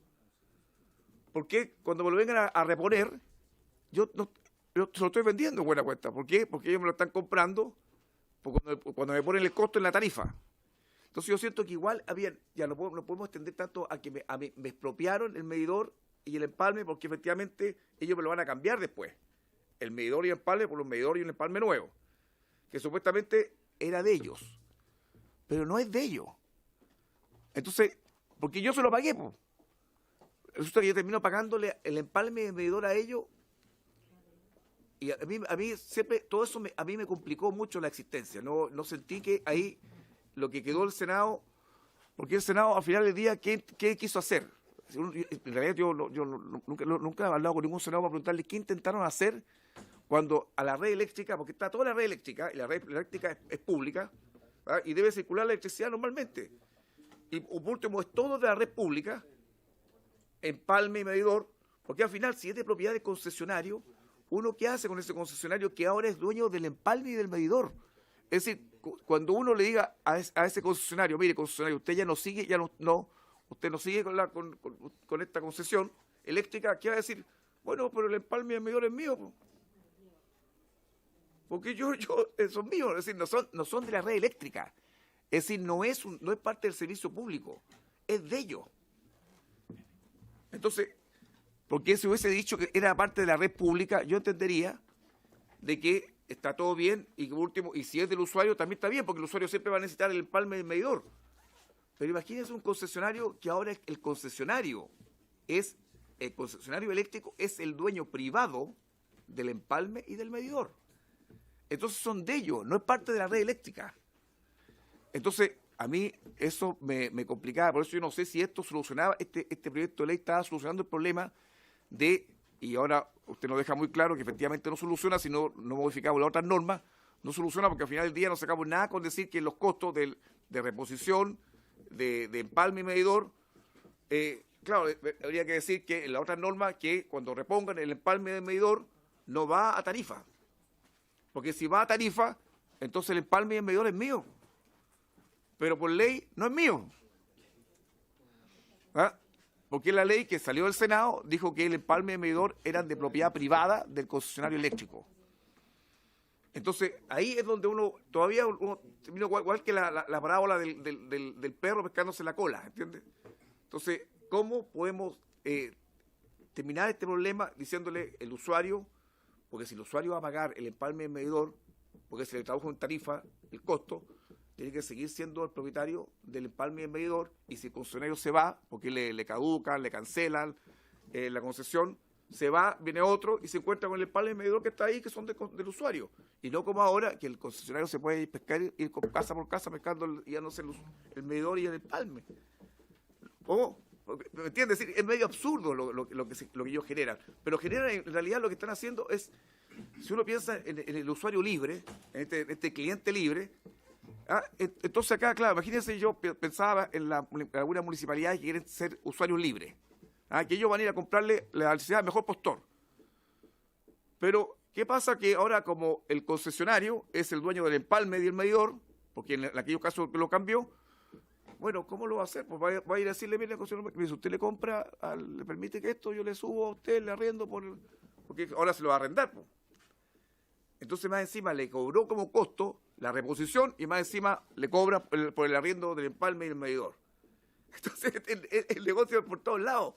Speaker 6: Porque cuando me lo vengan a reponer, yo se lo estoy vendiendo en buena cuenta. ¿Por qué? Porque ellos me lo están comprando cuando me ponen el costo en la tarifa. Entonces yo siento que igual ya no podemos extender tanto a que me expropiaron el medidor y el empalme, porque efectivamente ellos me lo van a cambiar después. El medidor y el empalme por los medidores y un empalme nuevo, que supuestamente era de ellos, pero no es de ellos. Entonces, porque yo se lo pagué, pues. Resulta que yo termino pagándole el empalme y el medidor a ellos, y a mí siempre todo eso a mí me complicó mucho la existencia. No sentí que ahí lo que quedó el Senado, porque el Senado al final del día, ¿qué quiso hacer? En realidad yo nunca he hablado con ningún senador para preguntarle qué intentaron hacer cuando a la red eléctrica, porque está toda la red eléctrica, y la red eléctrica es pública, ¿verdad? Y debe circular la electricidad normalmente. Y por último, es todo de la red pública, empalme y medidor, porque al final, si es de propiedad de concesionario, ¿uno qué hace con ese concesionario que ahora es dueño del empalme y del medidor? Es decir, cuando uno le diga a ese concesionario, mire, concesionario, usted ya no sigue, usted no sigue con esta concesión eléctrica, ¿qué va a decir? Bueno, pero el empalme y el medidor es mío, po. Porque son míos, es decir, no son de la red eléctrica. Es decir, no es parte del servicio público, es de ellos. Entonces, porque si hubiese dicho que era parte de la red pública, yo entendería de que está todo bien y que por último, y si es del usuario también está bien, porque el usuario siempre va a necesitar el empalme y el medidor. Pero imagínense un concesionario que ahora el concesionario eléctrico es el dueño privado del empalme y del medidor. Entonces son de ellos, no es parte de la red eléctrica. Entonces, a mí eso me complicaba, por eso yo no sé si esto solucionaba, este proyecto de ley estaba solucionando el problema y ahora usted nos deja muy claro que efectivamente no soluciona si no modificamos las otras normas, no soluciona porque al final del día no sacamos nada con decir que los costos de reposición, de empalme y medidor, claro, habría que decir que en la otra norma que cuando repongan el empalme del medidor no va a tarifa. Porque si va a tarifa, entonces el empalme y el medidor es mío. Pero por ley no es mío. Porque la ley que salió del Senado dijo que el empalme y el medidor eran de propiedad privada del concesionario eléctrico. Entonces, ahí es donde uno termina igual que la parábola del perro pescándose la cola, ¿entiendes? Entonces, ¿cómo podemos terminar este problema diciéndole el usuario? Porque si el usuario va a pagar el empalme y el medidor, porque se le tradujo en tarifa el costo, tiene que seguir siendo el propietario del empalme y el medidor, y si el concesionario se va, porque le caducan, le cancelan la concesión, se va, viene otro y se encuentra con el empalme y el medidor que está ahí, que son del usuario. Y no como ahora, que el concesionario se puede ir casa por casa pescando y ya no sé el medidor y el empalme. ¿Cómo? ¿Me entiendes? Es decir, es medio absurdo lo que ellos generan. Pero generan, en realidad, lo que están haciendo es, si uno piensa en el usuario libre, en este cliente libre, entonces acá, claro, imagínense, yo pensaba en algunas municipalidades que quieren ser usuarios libres, que ellos van a ir a comprarle la electricidad al mejor postor. Pero, ¿qué pasa? Que ahora como el concesionario es el dueño del empalme y del medidor, porque en aquellos casos lo cambió, Bueno, ¿cómo lo va a hacer? Pues va a ir a decirle, mire, si usted le compra, le permite que esto, yo le subo a usted, le arriendo, porque ahora se lo va a arrendar. Pues. Entonces más encima le cobró como costo la reposición y más encima le cobra por el arriendo del empalme y el medidor. Entonces el negocio por todos lados.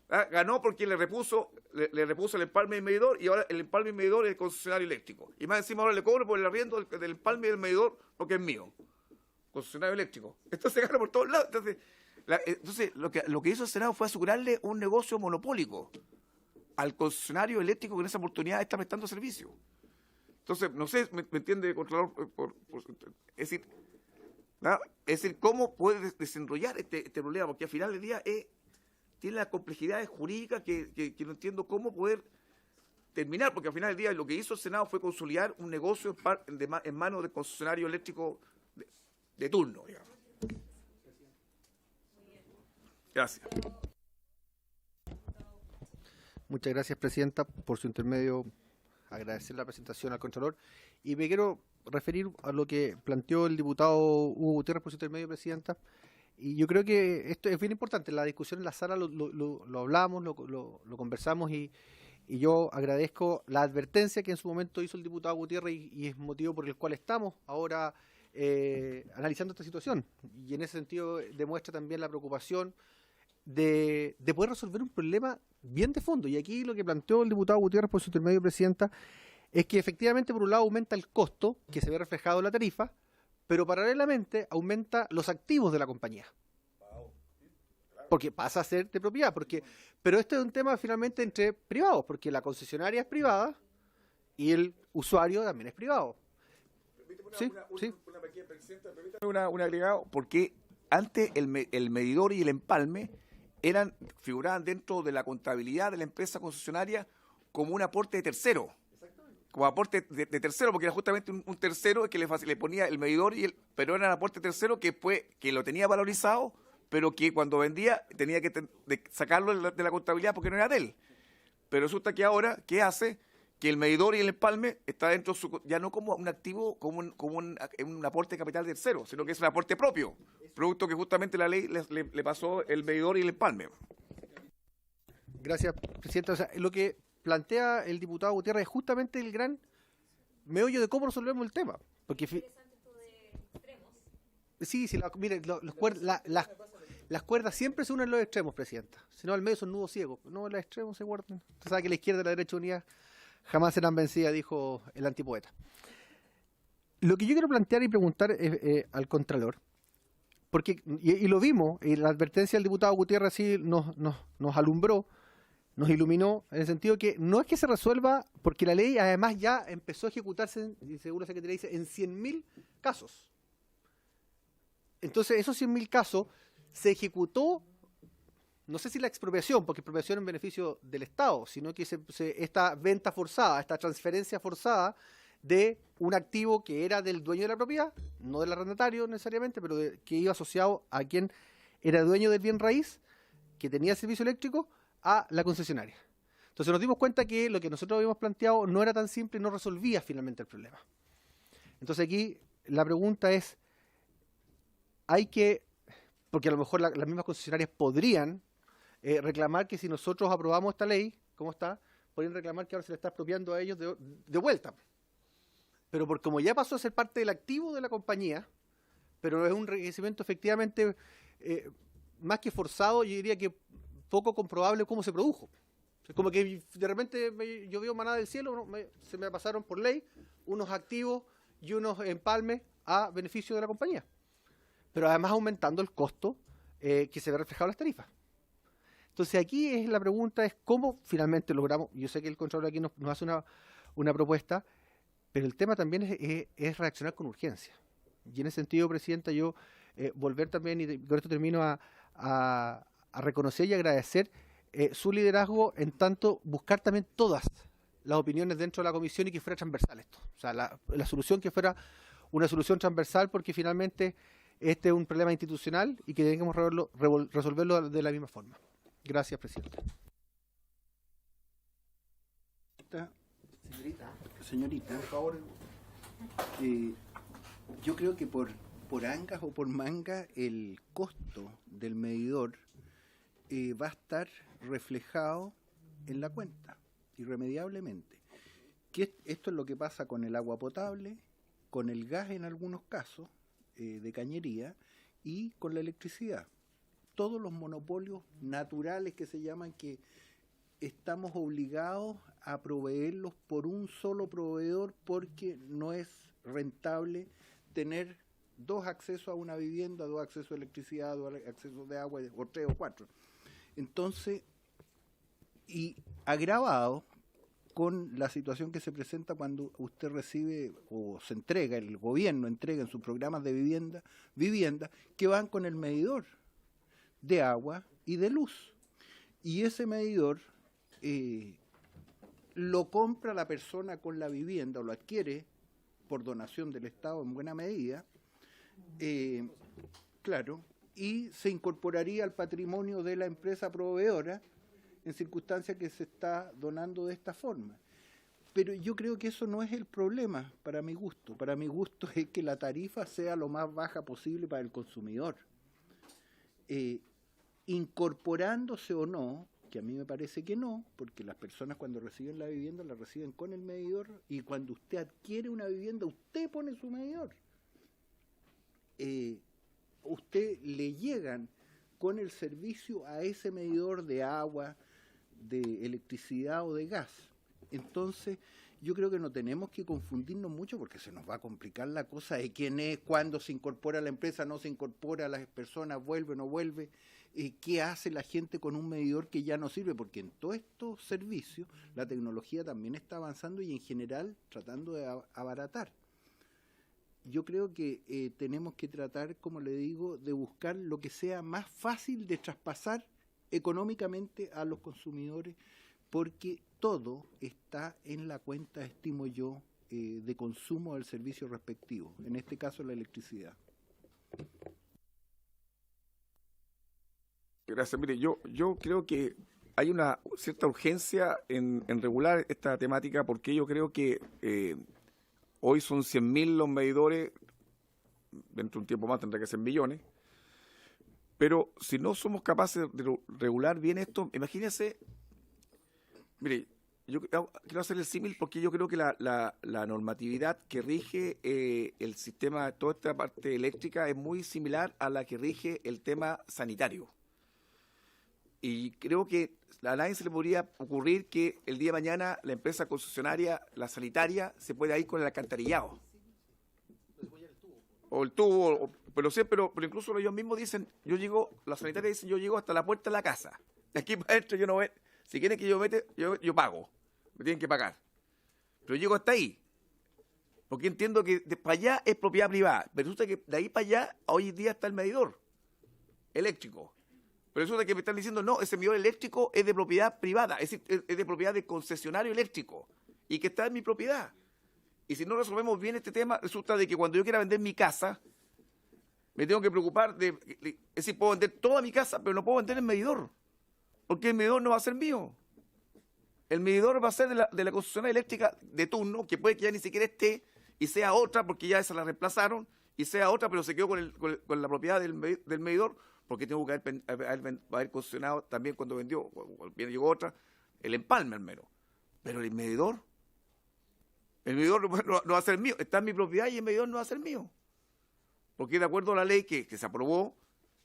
Speaker 6: ¿Ah? Ganó porque le repuso el empalme y el medidor y ahora el empalme y el medidor es el concesionario eléctrico. Y más encima ahora le cobro por el arriendo del empalme y del medidor porque es mío. Concesionario eléctrico. Entonces gana por todos lados. Entonces lo que hizo el Senado fue asegurarle un negocio monopólico al concesionario eléctrico que en esa oportunidad está prestando servicio. Entonces, no sé, ¿me entiende, Contralor? Es decir, ¿cómo puede desenrollar este problema? Porque al final del día tiene las complejidades jurídicas que no entiendo cómo poder terminar, porque al final del día lo que hizo el Senado fue consolidar un negocio en manos del concesionario eléctrico de turno, digamos. Gracias.
Speaker 7: Muchas gracias, Presidenta, por su intermedio. Agradecer la presentación al Contralor. Y me quiero referir a lo que planteó el diputado Hugo Gutiérrez por su intermedio, Presidenta. Y yo creo que esto es bien importante. La discusión en la sala lo hablamos, lo conversamos y yo agradezco la advertencia que en su momento hizo el diputado Gutiérrez y es motivo por el cual estamos ahora analizando esta situación. Y en ese sentido demuestra también la preocupación de poder resolver un problema bien de fondo. Y aquí lo que planteó el diputado Gutiérrez por su intermedio, Presidenta, es que efectivamente por un lado aumenta el costo que se ve reflejado en la tarifa, pero paralelamente aumenta los activos de la compañía. Porque pasa a ser de propiedad. Pero este es un tema finalmente entre privados, porque la concesionaria es privada y el usuario también es privado.
Speaker 6: Una pequeña, Presidenta, permítame un agregado, porque antes el medidor y el empalme figuraban dentro de la contabilidad de la empresa concesionaria como un aporte de tercero. Como aporte de tercero, porque era justamente un tercero que le ponía el medidor, pero era un aporte tercero que lo tenía valorizado, pero que cuando vendía tenía que sacarlo de la contabilidad porque no era de él. Pero resulta que ahora, ¿qué hace? Que el medidor y el empalme está dentro ya no como un activo, como un aporte de capital tercero, sino que es un aporte propio, producto que justamente la ley le pasó el medidor y el empalme.
Speaker 7: Gracias, Presidenta. O sea, lo que plantea el diputado Gutiérrez es justamente el gran meollo de cómo resolvemos el tema. Porque sí, mire, las cuerdas siempre se unen en los extremos, Presidenta. Si no, al medio son nudos ciegos. No, en los extremos se guardan. Usted sabe que la izquierda y la derecha unidas jamás serán vencidas, dijo el antipoeta. Lo que yo quiero plantear y preguntar al Contralor, porque y lo vimos, y la advertencia del diputado Gutiérrez sí nos alumbró, nos iluminó, en el sentido que no es que se resuelva, porque la ley además ya empezó a ejecutarse, según la Secretaría dice, en 100.000 casos. Entonces, esos 100.000 casos se ejecutó, no sé si la expropiación, porque expropiación en beneficio del Estado, sino que esta venta forzada, esta transferencia forzada de un activo que era del dueño de la propiedad, no del arrendatario necesariamente, pero que iba asociado a quien era dueño del bien raíz, que tenía servicio eléctrico, a la concesionaria. Entonces nos dimos cuenta que lo que nosotros habíamos planteado no era tan simple y no resolvía finalmente el problema. Entonces aquí la pregunta es, porque a lo mejor las mismas concesionarias podrían reclamar que si nosotros aprobamos esta ley, ¿cómo está? Podrían reclamar que ahora se le está expropiando a ellos de vuelta. Pero como ya pasó a ser parte del activo de la compañía, pero es un enriquecimiento efectivamente más que forzado, yo diría que poco comprobable cómo se produjo. Es como que de repente yo veo manada del cielo, se me pasaron por ley unos activos y unos empalmes a beneficio de la compañía. Pero además aumentando el costo que se ve reflejado en las tarifas. Entonces aquí la pregunta es cómo finalmente logramos, yo sé que el Contralor aquí nos hace una propuesta, pero el tema también es reaccionar con urgencia. Y en ese sentido, Presidenta, yo volver también, y con esto termino, a reconocer y agradecer su liderazgo en tanto buscar también todas las opiniones dentro de la comisión y que fuera transversal esto. O sea, la solución que fuera una solución transversal, porque finalmente este es un problema institucional y que debemos resolverlo de la misma forma. Gracias, Presidente.
Speaker 5: Señorita, por favor, yo creo que por por angas o por mangas, el costo del medidor va a estar reflejado en la cuenta, irremediablemente. Esto es lo que pasa con el agua potable, con el gas en algunos casos de cañería y con la electricidad. Todos los monopolios naturales que se llaman, que estamos obligados a proveerlos por un solo proveedor porque no es rentable tener dos accesos a una vivienda, dos accesos a electricidad, dos accesos de agua, o 3 o 4. Entonces, y agravado con la situación que se presenta cuando usted recibe o se entrega, el gobierno entrega en sus programas de vivienda que van con el medidor de agua y de luz. Y ese medidor lo compra la persona con la vivienda o lo adquiere por donación del Estado en buena medida, claro, y se incorporaría al patrimonio de la empresa proveedora en circunstancias que se está donando de esta forma. Pero yo creo que eso no es el problema para mi gusto. Para mi gusto es que la tarifa sea lo más baja posible para el consumidor. Incorporándose o no, que a mí me parece que no, porque las personas cuando reciben la vivienda la reciben con el medidor, y cuando usted adquiere una vivienda usted pone su medidor. Usted le llegan con el servicio a ese medidor de agua, de electricidad o de gas. Entonces, yo creo que no tenemos que confundirnos mucho porque se nos va a complicar la cosa de quién es, cuándo se incorpora la empresa, no se incorpora, las personas vuelve o no vuelve, qué hace la gente con un medidor que ya no sirve, porque en todos estos servicios la tecnología también está avanzando y en general tratando de abaratar. Yo creo que tenemos que tratar, como le digo, de buscar lo que sea más fácil de traspasar económicamente a los consumidores, porque todo está en la cuenta, estimo yo, de consumo del servicio respectivo, en este caso la electricidad.
Speaker 6: Gracias. Mire, yo creo que hay una cierta urgencia en regular esta temática, porque yo creo que hoy son 100.000 los medidores, dentro de un tiempo más tendrá que ser millones, pero si no somos capaces de regular bien esto, imagínense, mire, yo quiero hacer el símil porque yo creo que la normatividad que rige el sistema, toda esta parte eléctrica, es muy similar a la que rige el tema sanitario. Y creo que a nadie se le podría ocurrir que el día de mañana la empresa concesionaria, la sanitaria, se pueda ir con el alcantarillado. O el tubo, pero incluso ellos mismos dicen, la sanitaria dice, yo llego hasta la puerta de la casa. De aquí para adentro yo no veo. Si quieren que yo mete, yo pago. Me tienen que pagar. Pero llego hasta ahí. Porque entiendo que de para allá es propiedad privada. Pero resulta que de ahí para allá, hoy en día está el medidor eléctrico. Pero resulta que me están diciendo, no, ese medidor eléctrico es de propiedad privada, es decir, es de propiedad del concesionario eléctrico y que está en mi propiedad. Y si no resolvemos bien este tema, resulta de que cuando yo quiera vender mi casa, me tengo que preocupar es decir, puedo vender toda mi casa, pero no puedo vender el medidor, porque el medidor no va a ser mío. El medidor va a ser de la concesionaria eléctrica de turno, que puede que ya ni siquiera esté, y sea otra, porque ya esa la reemplazaron, y sea otra, pero se quedó con la propiedad del medidor, porque tengo que haber concesionado también cuando vendió, llegó otra, el empalme al menos. Pero el medidor no va a ser mío, está en mi propiedad y el medidor no va a ser mío. Porque de acuerdo a la ley que se aprobó,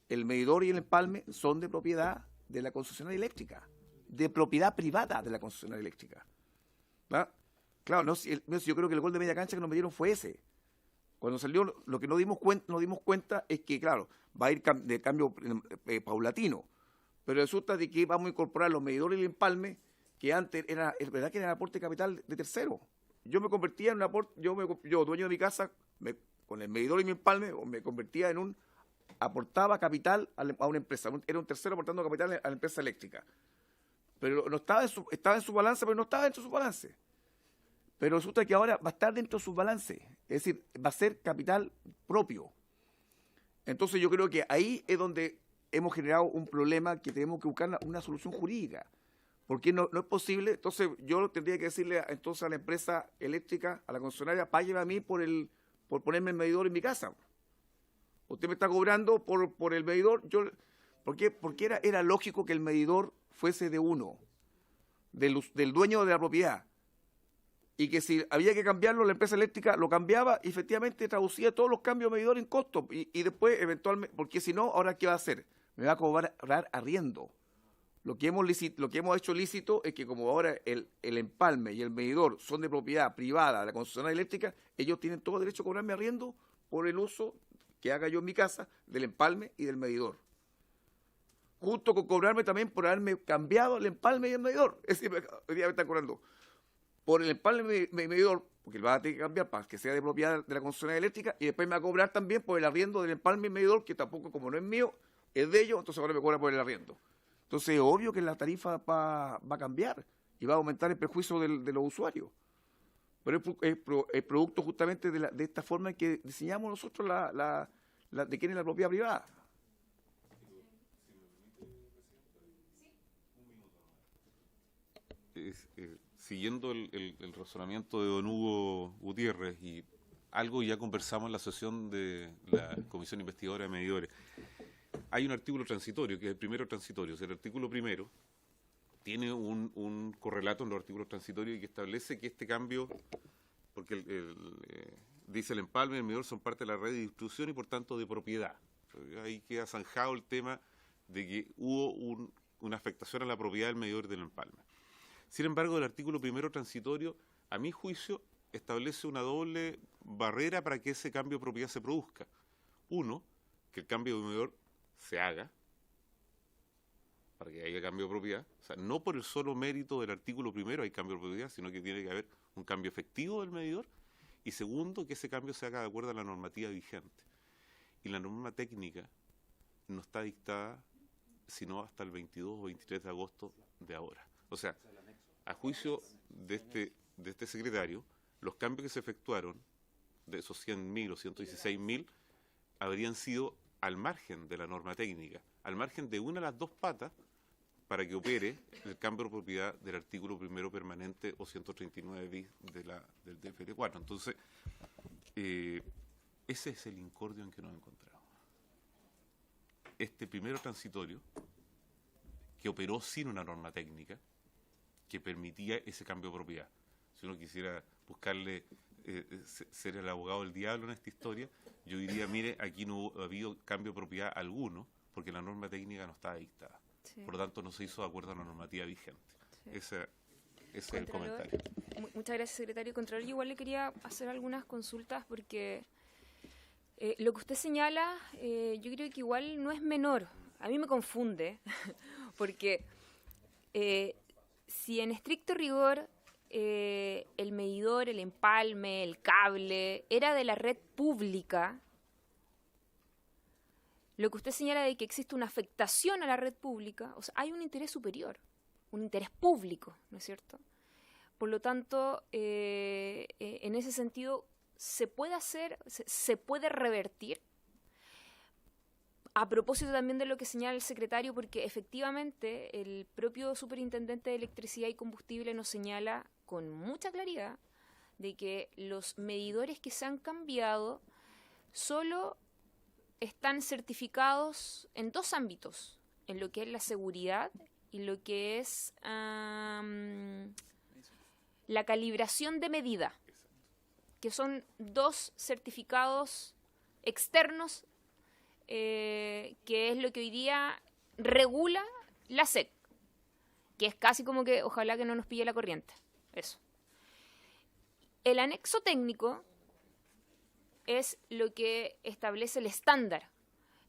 Speaker 6: el medidor y el empalme son de propiedad de la concesionaria eléctrica, de propiedad privada de la concesionaria eléctrica. ¿Va? Claro, yo creo que el gol de media cancha que nos metieron fue ese. Cuando salió, lo que nos dimos cuenta es que, claro, va a ir de cambio paulatino, pero resulta de que vamos a incorporar los medidores y el empalme, que antes es verdad que era aporte de capital de tercero. Yo me convertía en un aporte, yo dueño de mi casa, con el medidor y mi empalme, me convertía en aportaba capital a una empresa, era un tercero aportando capital a la empresa eléctrica. Pero no estaba en su balance, pero no estaba dentro de su balance. Pero resulta que ahora va a estar dentro de sus balances, es decir, va a ser capital propio. Entonces yo creo que ahí es donde hemos generado un problema que tenemos que buscar una solución jurídica, porque no es posible. Entonces yo tendría que decirle entonces a la empresa eléctrica, a la concesionaria, págueme a mí por ponerme el medidor en mi casa. usted me está cobrando por el medidor. Porque era lógico que el medidor fuese de uno, del dueño de la propiedad. Y que si había que cambiarlo, la empresa eléctrica lo cambiaba y efectivamente traducía todos los cambios de medidor en costo. Y después, eventualmente, porque si no, ¿ahora qué va a hacer? Me va a cobrar arriendo. Lo que hemos hecho lícito es que como ahora el empalme y el medidor son de propiedad privada de la concesionaria eléctrica, ellos tienen todo derecho a cobrarme arriendo por el uso que haga yo en mi casa del empalme y del medidor. Junto con cobrarme también por haberme cambiado el empalme y el medidor. Es decir, hoy día me están cobrando por el empalme y medidor, porque lo va a tener que cambiar para que sea de propiedad de la concesionaria eléctrica, y después me va a cobrar también por el arriendo del empalme y medidor, que tampoco, como no es mío, es de ellos, entonces ahora me cobra por el arriendo. Entonces es obvio que la tarifa va a cambiar y va a aumentar el perjuicio de los usuarios. Pero es producto justamente de esta forma en que diseñamos nosotros de quién es la propiedad privada.
Speaker 3: Siguiendo el razonamiento de don Hugo Gutiérrez, y algo ya conversamos en la sesión de la Comisión Investigadora de Medidores, hay un artículo transitorio, que es el primero transitorio. O sea, el artículo primero tiene un correlato en los artículos transitorios y que establece que este cambio, porque dice el empalme y el medidor son parte de la red de distribución y por tanto de propiedad. Ahí queda zanjado el tema de que hubo una afectación a la propiedad del medidor y del empalme. Sin embargo, el artículo primero transitorio, a mi juicio, establece una doble barrera para que ese cambio de propiedad se produzca. Uno, que el cambio de medidor se haga, para que haya cambio de propiedad. O sea, no por el solo mérito del artículo primero hay cambio de propiedad, sino que tiene que haber un cambio efectivo del medidor. Y segundo, que ese cambio se haga de acuerdo a la normativa vigente. Y la norma técnica no está dictada sino hasta el 22 o 23 de agosto de ahora. O sea, a juicio de este secretario, los cambios que se efectuaron, de esos 100.000 o 116.000, habrían sido al margen de la norma técnica, al margen de una de las dos patas para que opere el cambio de propiedad del artículo primero permanente o 139 bis del DFR4. Entonces, ese es el incordio en que nos encontramos. Este primero transitorio, que operó sin una norma técnica, que permitía ese cambio de propiedad. Si uno quisiera buscarle ser el abogado del diablo en esta historia, yo diría, mire, aquí no ha habido cambio de propiedad alguno, porque la norma técnica no estaba dictada. Sí. Por lo tanto, no se hizo de acuerdo a la normativa vigente. Sí. Ese es el comentario.
Speaker 1: Muchas gracias, secretario. Contralor, yo igual le quería hacer algunas consultas, porque lo que usted señala, yo creo que igual no es menor. A mí me confunde, porque si en estricto rigor el medidor, el empalme, el cable, era de la red pública, lo que usted señala de que existe una afectación a la red pública, o sea, hay un interés superior, un interés público, ¿no es cierto? Por lo tanto, en ese sentido, se puede revertir. A propósito también de lo que señala el secretario, porque efectivamente el propio superintendente de electricidad y combustible nos señala con mucha claridad de que los medidores que se han cambiado solo están certificados en dos ámbitos, en lo que es la seguridad y lo que es la calibración de medida, que son dos certificados externos, que es lo que hoy día regula la SEC, que es casi como que ojalá que no nos pille la corriente. Eso. El anexo técnico es lo que establece el estándar,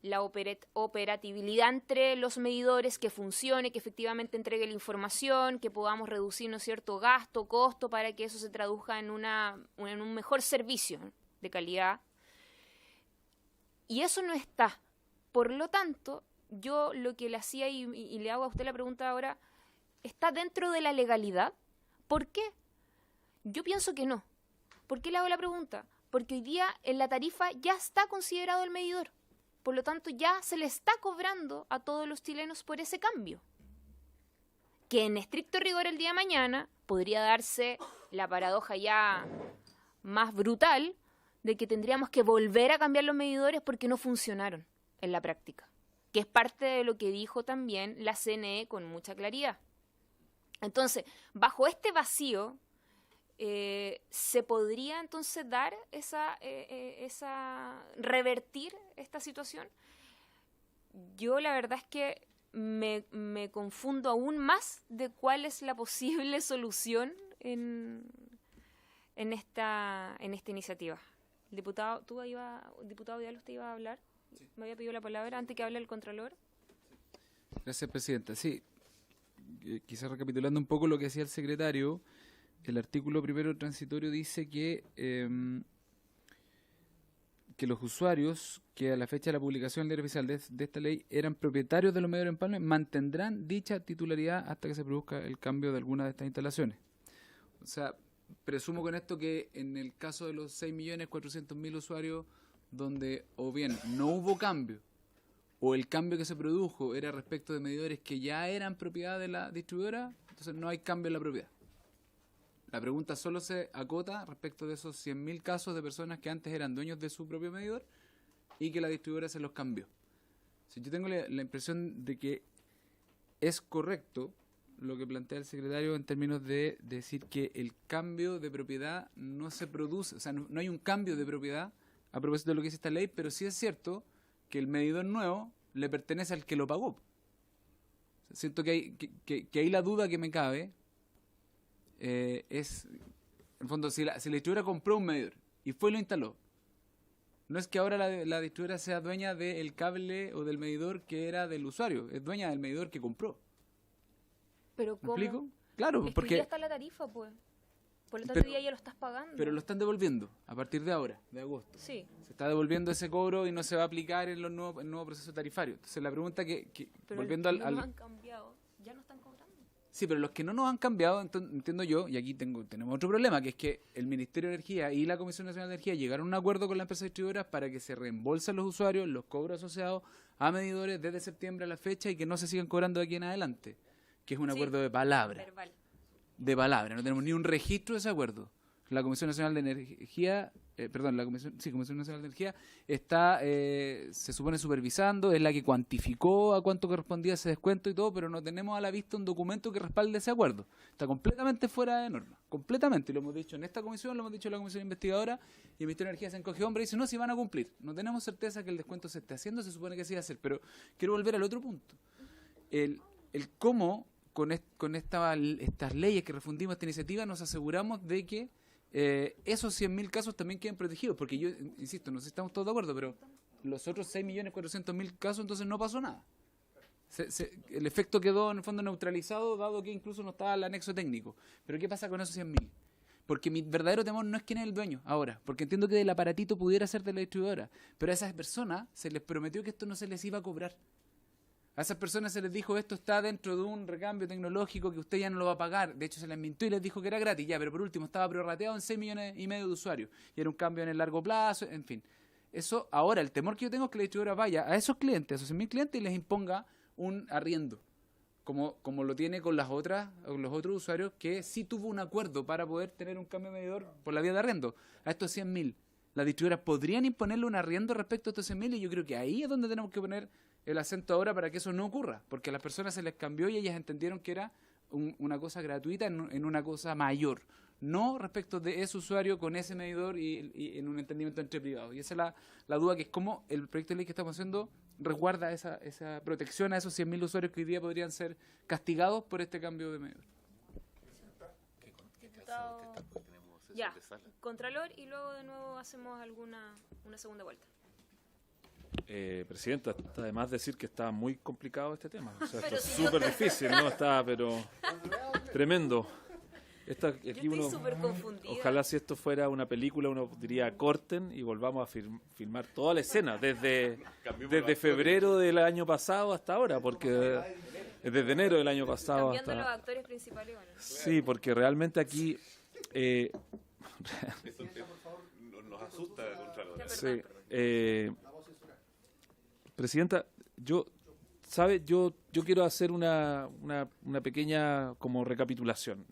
Speaker 1: la operatividad entre los medidores, que funcione, que efectivamente entregue la información, que podamos reducir, ¿no es cierto?, gasto, costo, para que eso se traduzca en un mejor servicio de calidad. Y eso no está. Por lo tanto, yo lo que le hacía y le hago a usted la pregunta ahora, ¿está dentro de la legalidad? ¿Por qué? Yo pienso que no. ¿Por qué le hago la pregunta? Porque hoy día en la tarifa ya está considerado el medidor. Por lo tanto, ya se le está cobrando a todos los chilenos por ese cambio. Que en estricto rigor el día de mañana podría darse la paradoja ya más brutal de que tendríamos que volver a cambiar los medidores porque no funcionaron en la práctica, que es parte de lo que dijo también la CNE con mucha claridad. Entonces, bajo este vacío, ¿se podría entonces dar revertir esta situación? Yo la verdad es que me confundo aún más de cuál es la posible solución en esta iniciativa. Diputado, diputado Vidal, ¿usted iba a hablar? Sí. Me había pedido la palabra antes que hable el Contralor.
Speaker 8: Gracias, Presidenta. Sí, quizás recapitulando un poco lo que decía el secretario, el artículo primero transitorio dice que los usuarios que a la fecha de la publicación del diario oficial de esta ley eran propietarios de los medidores de empalme mantendrán dicha titularidad hasta que se produzca el cambio de alguna de estas instalaciones. O sea, presumo con esto que en el caso de los 6.400.000 usuarios donde o bien no hubo cambio o el cambio que se produjo era respecto de medidores que ya eran propiedad de la distribuidora, entonces no hay cambio en la propiedad. La pregunta solo se acota respecto de esos 100.000 casos de personas que antes eran dueños de su propio medidor y que la distribuidora se los cambió. Si yo tengo la impresión de que es correcto lo que plantea el secretario en términos de decir que el cambio de propiedad no se produce, o sea, no hay un cambio de propiedad a propósito de lo que dice esta ley, pero sí es cierto que el medidor nuevo le pertenece al que lo pagó. Siento que ahí la duda que me cabe es, en el fondo, si la distribuidora compró un medidor y fue y lo instaló, no es que ahora la distribuidora sea dueña del cable o del medidor que era del usuario, es dueña del medidor que compró.
Speaker 1: ¿Pero cómo?
Speaker 8: ¿Me explico? Claro,
Speaker 1: es
Speaker 8: porque
Speaker 1: que ya está la tarifa, pues. Por lo tanto, ya lo estás pagando.
Speaker 8: Pero lo están devolviendo a partir de ahora, de agosto.
Speaker 1: Sí.
Speaker 8: Se está devolviendo ese cobro y no se va a aplicar en el nuevo proceso tarifario. Entonces, la pregunta
Speaker 1: pero
Speaker 8: volviendo
Speaker 1: los que no han cambiado, ya no están cobrando.
Speaker 8: Sí, pero los que no nos han cambiado, entiendo yo, y aquí tenemos otro problema, que es que el Ministerio de Energía y la Comisión Nacional de Energía llegaron a un acuerdo con las empresas distribuidoras para que se reembolsen los usuarios los cobros asociados a medidores desde septiembre a la fecha y que no se sigan cobrando de aquí en adelante, que es un acuerdo de palabra.
Speaker 1: Verbal.
Speaker 8: De palabra, no tenemos ni un registro de ese acuerdo. La Comisión Nacional de Energía, Comisión Nacional de Energía está, se supone, supervisando, es la que cuantificó a cuánto correspondía ese descuento y todo, pero no tenemos a la vista un documento que respalde ese acuerdo. Está completamente fuera de norma, completamente. Y lo hemos dicho en esta comisión, lo hemos dicho en la comisión investigadora, y el Ministerio de Energía se encogió hombre y dice, no, si van a cumplir. No tenemos certeza que el descuento se esté haciendo, se supone que se iba a hacer, pero quiero volver al otro punto. El cómo, con estas leyes que refundimos esta iniciativa, nos aseguramos de que esos 100.000 casos también queden protegidos, porque yo, insisto, no sé si estamos todos de acuerdo, pero los otros 6.400.000 casos, entonces no pasó nada. El efecto quedó en el fondo neutralizado, dado que incluso no estaba el anexo técnico. Pero ¿qué pasa con esos 100.000? Porque mi verdadero temor no es quién es el dueño ahora, porque entiendo que el aparatito pudiera ser de la distribuidora, pero a esas personas se les prometió que esto no se les iba a cobrar. A esas personas se les dijo, esto está dentro de un recambio tecnológico que usted ya no lo va a pagar. De hecho, se les mintió y les dijo que era gratis, ya, pero por último estaba prorrateado en 6,5 millones de usuarios. Y era un cambio en el largo plazo, en fin. Eso, ahora, el temor que yo tengo es que la distribuidora vaya a esos clientes, a esos 100.000 clientes, y les imponga un arriendo, como lo tiene con los otros usuarios que sí tuvo un acuerdo para poder tener un cambio medidor por la vía de arriendo. A estos 100.000, las distribuidoras podrían imponerle un arriendo respecto a estos 100.000, y yo creo que ahí es donde tenemos que poner el acento ahora para que eso no ocurra, porque a las personas se les cambió y ellas entendieron que era una cosa gratuita en una cosa mayor, no respecto de ese usuario con ese medidor y en un entendimiento entre privados. Y esa es la duda, que es cómo el proyecto de ley que estamos haciendo resguarda esa protección a esos 100.000 usuarios que hoy día podrían ser castigados por este cambio de medidor.
Speaker 1: Ya, Contralor, y luego de nuevo hacemos una segunda vuelta.
Speaker 2: Presidenta, está de más decir que está muy complicado este tema. O sea, esto es súper difícil, ¿no? Está, pero tremendo. Aquí
Speaker 1: yo estoy súper confundida.
Speaker 2: Ojalá si esto fuera una película, uno diría corten y volvamos a filmar toda la escena, desde febrero del año pasado hasta ahora, porque desde enero del año pasado
Speaker 1: cambiando
Speaker 2: hasta...
Speaker 1: los actores principales. Bueno.
Speaker 2: Sí, porque realmente aquí...
Speaker 3: Eso nos asusta, Contralor.
Speaker 2: Sí, Presidenta, yo quiero hacer una pequeña como recapitulación.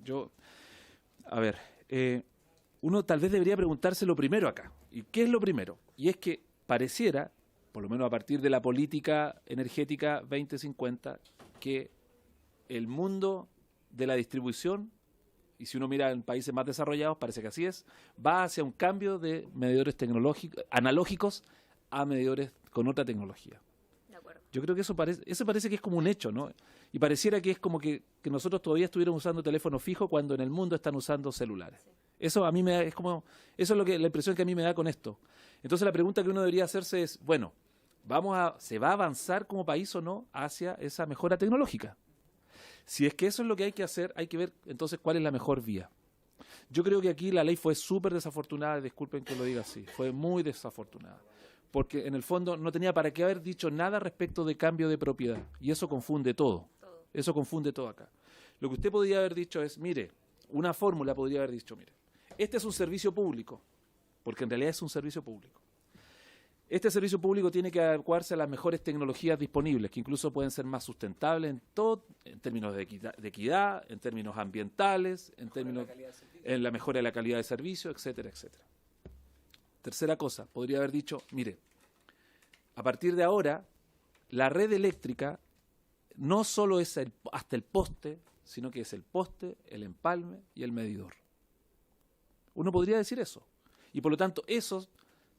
Speaker 2: uno tal vez debería preguntarse lo primero acá. ¿Y qué es lo primero? Y es que pareciera, por lo menos a partir de la política energética 2050, que el mundo de la distribución, y si uno mira en países más desarrollados, parece que así es, va hacia un cambio de medidores tecnológicos, analógicos a medidores con otra tecnología.
Speaker 4: De acuerdo.
Speaker 2: Yo creo que eso parece que es como un hecho, ¿no? Y pareciera que es como que nosotros todavía estuviéramos usando teléfono fijo cuando en el mundo están usando celulares.
Speaker 4: Sí.
Speaker 2: Eso a mí me da, es como, eso es la impresión que a mí me da con esto. Entonces la pregunta que uno debería hacerse es, bueno, ¿se va a avanzar como país o no hacia esa mejora tecnológica? Si es que eso es lo que hay que hacer, hay que ver entonces cuál es la mejor vía. Yo creo que aquí la ley fue súper desafortunada, disculpen que lo diga así, fue muy desafortunada. Porque en el fondo no tenía para qué haber dicho nada respecto de cambio de propiedad. Y eso confunde todo. Eso confunde todo acá. Lo que usted podría haber dicho es, mire, una fórmula podría haber dicho, mire, este es un servicio público, porque en realidad es un servicio público. Este servicio público tiene que adecuarse a las mejores tecnologías disponibles, que incluso pueden ser más sustentables en términos de equidad, en términos ambientales, en la mejora de la calidad de servicio, etcétera, etcétera. Tercera cosa, podría haber dicho, mire, a partir de ahora, la red eléctrica no solo es hasta el poste, sino que es el poste, el empalme y el medidor. Uno podría decir eso. Y por lo tanto, eso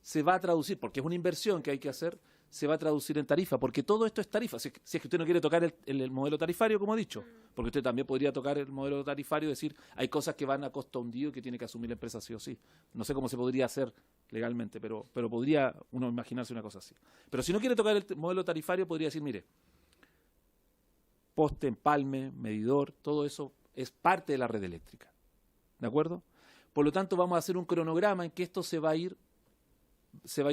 Speaker 2: se va a traducir, porque es una inversión que hay que hacer, se va a traducir en tarifa, porque todo esto es tarifa. Si es que usted no quiere tocar el modelo tarifario, como he dicho, porque usted también podría tocar el modelo tarifario y decir, hay cosas que van a costo hundido que tiene que asumir la empresa sí o sí. No sé cómo se podría hacer legalmente, pero podría uno imaginarse una cosa así. Pero si no quiere tocar el modelo tarifario, podría decir, mire, poste, empalme, medidor, todo eso es parte de la red eléctrica. ¿De acuerdo? Por lo tanto, vamos a hacer un cronograma en que esto se va a ir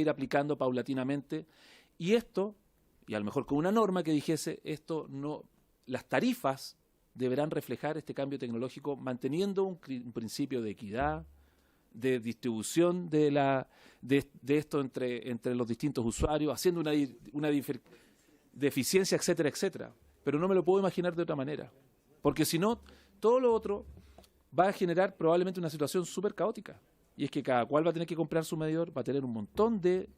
Speaker 2: aplicando paulatinamente, y esto, y a lo mejor con una norma que dijese, esto no, las tarifas deberán reflejar este cambio tecnológico manteniendo un principio de equidad, de distribución de esto entre los distintos usuarios, haciendo una de eficiencia, etcétera, etcétera. Pero no me lo puedo imaginar de otra manera, porque si no, todo lo otro va a generar probablemente una situación súper caótica. Y es que cada cual va a tener que comprar su medidor, va a tener un montón de,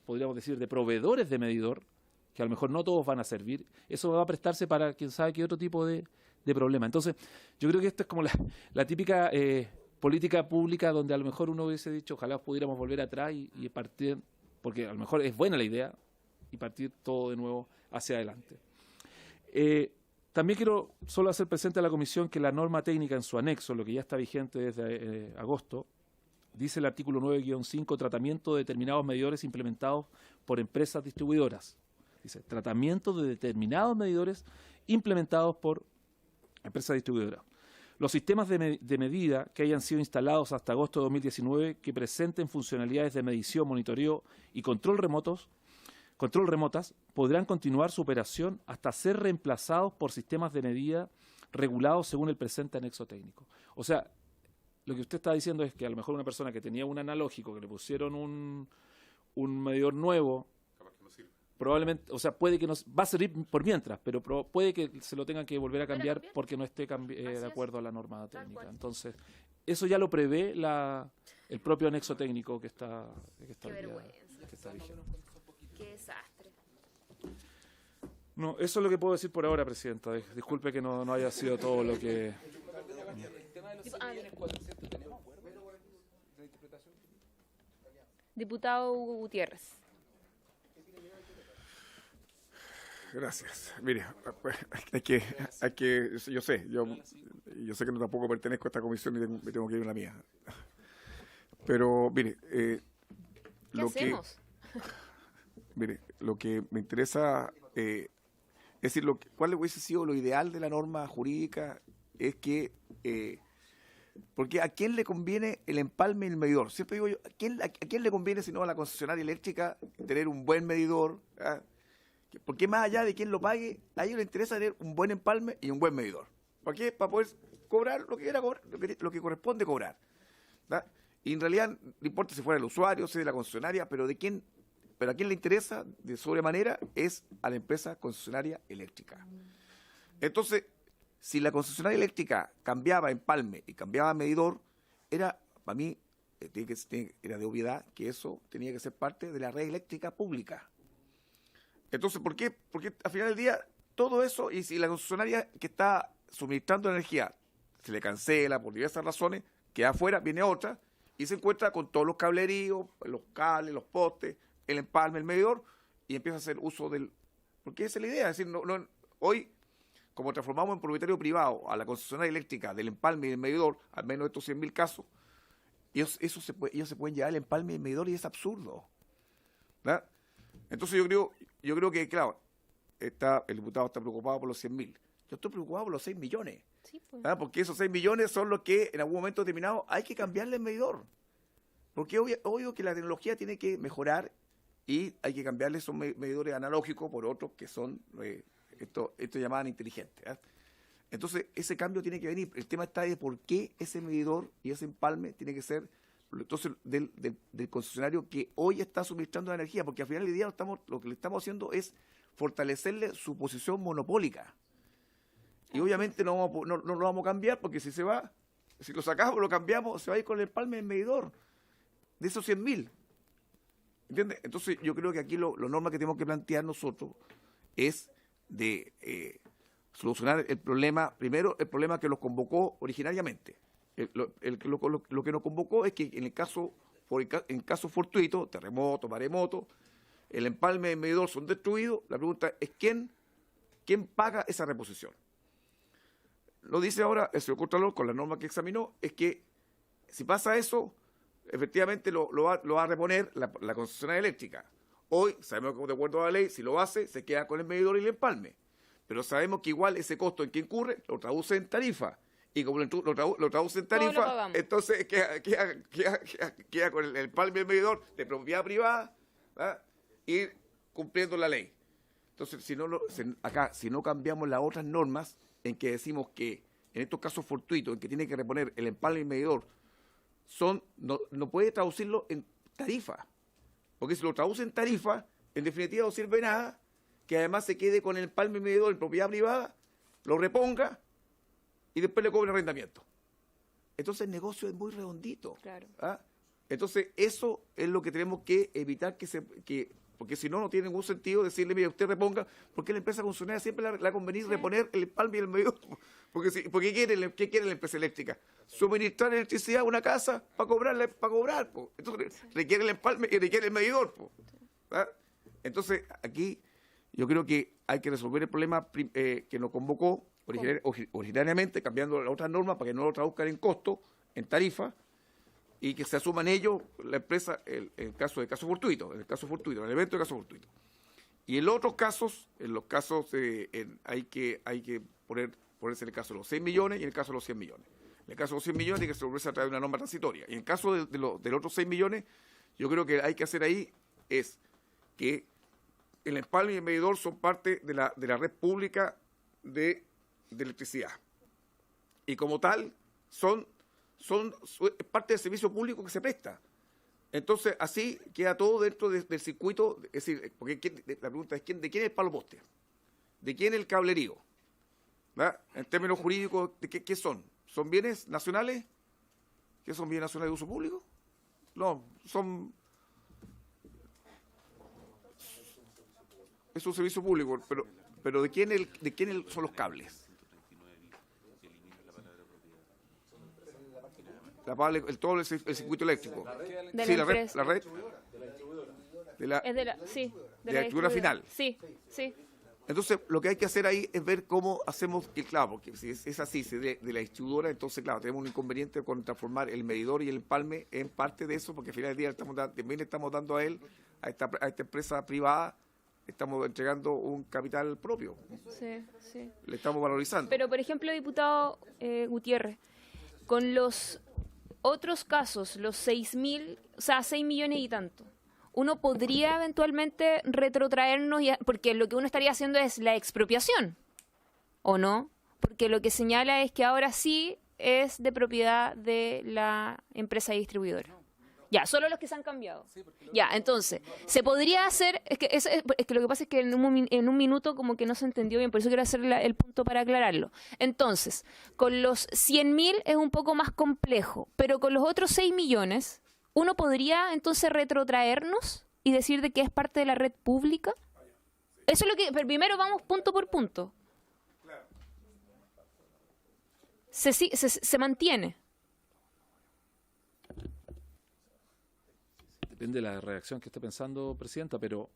Speaker 2: podríamos decir, de proveedores de medidor, que a lo mejor no todos van a servir. Eso va a prestarse para quién sabe qué otro tipo de problema. Entonces, yo creo que esto es como la típica política pública donde a lo mejor uno hubiese dicho, ojalá pudiéramos volver atrás y partir, porque a lo mejor es buena la idea, y partir todo de nuevo hacia adelante. También quiero solo hacer presente a la Comisión que la norma técnica en su anexo, lo que ya está vigente desde agosto, dice el artículo 9-5, tratamiento de determinados medidores implementados por empresas distribuidoras. Dice, tratamiento de determinados medidores implementados por empresas distribuidoras. Los sistemas de medida que hayan sido instalados hasta agosto de 2019 que presenten funcionalidades de medición, monitoreo y control remotas podrán continuar su operación hasta ser reemplazados por sistemas de medida regulados según el presente anexo técnico. O sea, lo que usted está diciendo es que a lo mejor una persona que tenía un analógico, que le pusieron un medidor nuevo,
Speaker 3: Capaz que no sirve.
Speaker 2: probablemente, o sea, puede que va a servir por mientras, pero puede que se lo tengan que volver a cambiar porque no esté de acuerdo a la norma técnica. Entonces, eso ya lo prevé el propio anexo técnico que está vigente.
Speaker 4: Qué desastre.
Speaker 2: No, eso es lo que puedo decir por ahora, Presidenta. Disculpe que no haya sido todo lo que...
Speaker 4: Diputado Hugo Gutiérrez.
Speaker 6: Gracias. Mire, yo sé que no tampoco pertenezco a esta comisión y me tengo que ir a la mía. Pero, mire, lo que me interesa es decir, cuál hubiese sido lo ideal de la norma jurídica es que, porque ¿a quién le conviene el empalme y el medidor? Siempre digo yo, ¿a quién le conviene si no a la concesionaria eléctrica tener un buen medidor? ¿Ah? Porque más allá de quién lo pague, a ellos les interesa tener un buen empalme y un buen medidor. ¿Para qué? Para poder cobrar lo que corresponde cobrar. ¿Ah? Y en realidad no importa si fuera el usuario, si de la concesionaria, pero a quién le interesa de sobremanera es a la empresa concesionaria eléctrica. Entonces, si la concesionaria eléctrica cambiaba empalme y cambiaba medidor, era para mí era de obviedad que eso tenía que ser parte de la red eléctrica pública. Entonces, ¿por qué? Porque al final del día, todo eso, y si la concesionaria que está suministrando energía se le cancela por diversas razones, queda afuera, viene otra, y se encuentra con todos los cableríos, los cables, los postes, el empalme, el medidor, y empieza a hacer uso del... Porque esa es la idea, es decir, hoy, como transformamos en propietario privado a la concesionaria eléctrica del empalme y del medidor, al menos estos 100.000 casos, ellos se pueden llevar el empalme y el medidor y es absurdo, ¿verdad? Entonces yo creo que, claro, el diputado está preocupado por los 100.000. Yo estoy preocupado por los 6 millones.
Speaker 1: Sí, pues.
Speaker 6: Porque esos 6 millones son los que en algún momento determinado hay que cambiarle el medidor. Porque obvio que la tecnología tiene que mejorar y hay que cambiarle esos medidores analógicos por otros que son, esto llamaban inteligentes. Entonces, ese cambio tiene que venir. El tema está de por qué ese medidor y ese empalme tiene que ser entonces del concesionario que hoy está suministrando la energía, porque al final del día lo que le estamos haciendo es fortalecerle su posición monopólica. Y obviamente no lo vamos a cambiar, porque si lo sacamos, lo cambiamos, se va a ir con el empalme del medidor de esos 100.000. ¿Entiendes? Entonces yo creo que aquí lo norma que tenemos que plantear nosotros es de solucionar el problema, primero el problema que los convocó originariamente. Lo que nos convocó es que en caso fortuito, terremoto, maremoto, el empalme y el medidor son destruidos. La pregunta es ¿quién paga esa reposición? Lo dice ahora el señor Contralor con la norma que examinó, es que si pasa eso, efectivamente lo va a reponer la concesionaria eléctrica. Hoy sabemos que de acuerdo a la ley, si lo hace, se queda con el medidor y el empalme. Pero sabemos que igual ese costo en que incurre lo traduce en tarifa. Y como lo traduce en tarifa, entonces queda con el empalme y el medidor de propiedad privada, ¿verdad? Y cumpliendo la ley. Entonces, si no cambiamos las otras normas en que decimos que en estos casos fortuitos, en que tiene que reponer el empalme y el medidor, no puede traducirlo en tarifa. Porque si lo traduce en tarifa, en definitiva no sirve nada que además se quede con el empalme y el medidor en propiedad privada, lo reponga y después le cobre arrendamiento. Entonces el negocio es muy redondito.
Speaker 1: Claro.
Speaker 6: ¿Ah? Entonces eso es lo que tenemos que evitar porque si no tiene ningún sentido decirle, mire, usted reponga, porque la empresa concesionaria siempre le va a convenir reponer el empalme y el medidor. Porque ¿qué quiere la empresa eléctrica? Suministrar electricidad a una casa para cobrar. Entonces requiere el empalme y requiere el medidor. ¿Ah? Entonces aquí yo creo que hay que resolver el problema que nos convocó originariamente, cambiando la otra norma para que no lo traduzcan en costo, en tarifa, y que se asuman ellos, la empresa, el caso fortuito, el evento de caso fortuito. Y en los otros casos, hay que ponerse en el caso de los 6 millones y en el caso de los 100 millones. En el caso de los 100 millones tiene que resolverse a través de una norma transitoria. Y en el caso de los otros 6 millones, yo creo que hay que hacer ahí es que el empalme y el medidor son parte de la red pública de electricidad. Y como tal, son parte del servicio público que se presta. Entonces, así queda todo dentro del circuito, es decir, porque la pregunta es ¿de quién es el palo poste? ¿De quién es el cablerío? ¿Verdad? En términos jurídicos, ¿qué son? ¿Son bienes nacionales? ¿Qué son bienes nacionales de uso público? No, es un servicio público, pero ¿de quién son los cables? Todo el circuito eléctrico. Sí, la red. De la distribuidora final.
Speaker 1: Sí.
Speaker 6: Entonces, lo que hay que hacer ahí es ver cómo hacemos, claro, porque si es así, de la distribuidora, entonces, claro, tenemos un inconveniente con transformar el medidor y el empalme en parte de eso, porque al final del día también le estamos dando a esta empresa privada, estamos entregando un capital propio.
Speaker 1: Sí.
Speaker 6: Le estamos valorizando.
Speaker 1: Pero, por ejemplo, diputado Gutiérrez, con los otros casos, los 6 millones y tanto, uno podría eventualmente retrotraernos, porque lo que uno estaría haciendo es la expropiación, ¿o no? Porque lo que señala es que ahora sí es de propiedad de la empresa distribuidora. Ya, solo los que se han cambiado. Ya, entonces, se podría hacer, es que lo que pasa es que en un minuto como que no se entendió bien, por eso quiero hacer el punto para aclararlo. Entonces, con los 100.000 es un poco más complejo, pero con los otros 6 millones, ¿uno podría entonces retrotraernos y decir de que es parte de la red pública? Eso es lo que, pero primero vamos punto por punto. Se mantiene.
Speaker 2: Depende de la reacción que esté pensando, Presidenta, pero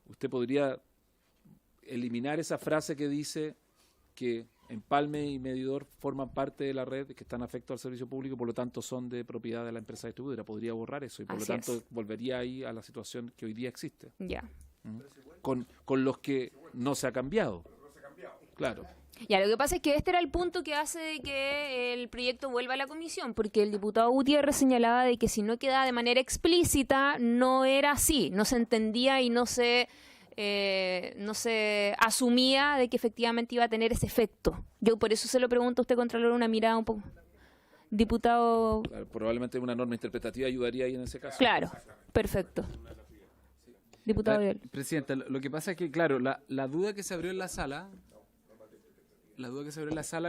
Speaker 2: usted podría eliminar esa frase que dice que Empalme y Medidor forman parte de la red, que están afectos al servicio público, por lo tanto son de propiedad de la empresa distribuidora. Podría borrar eso y por
Speaker 1: Así
Speaker 2: lo tanto
Speaker 1: es.
Speaker 2: volvería ahí a la situación que hoy día existe.
Speaker 1: Ya.
Speaker 2: Con los que no se ha cambiado. Claro.
Speaker 1: Ya, lo que pasa es que este era el punto que hace de que el proyecto vuelva a la comisión, porque el diputado Gutiérrez señalaba de que si no quedaba de manera explícita, no era así, no se entendía y no se asumía de que efectivamente iba a tener ese efecto. Yo por eso se lo pregunto a usted, Contralor, una mirada un poco. Diputado...
Speaker 2: Claro, probablemente una norma interpretativa ayudaría ahí en ese caso.
Speaker 1: Claro, perfecto. Diputado Vidal.
Speaker 8: Presidenta, lo que pasa es que, claro, la duda que se abrió en la sala...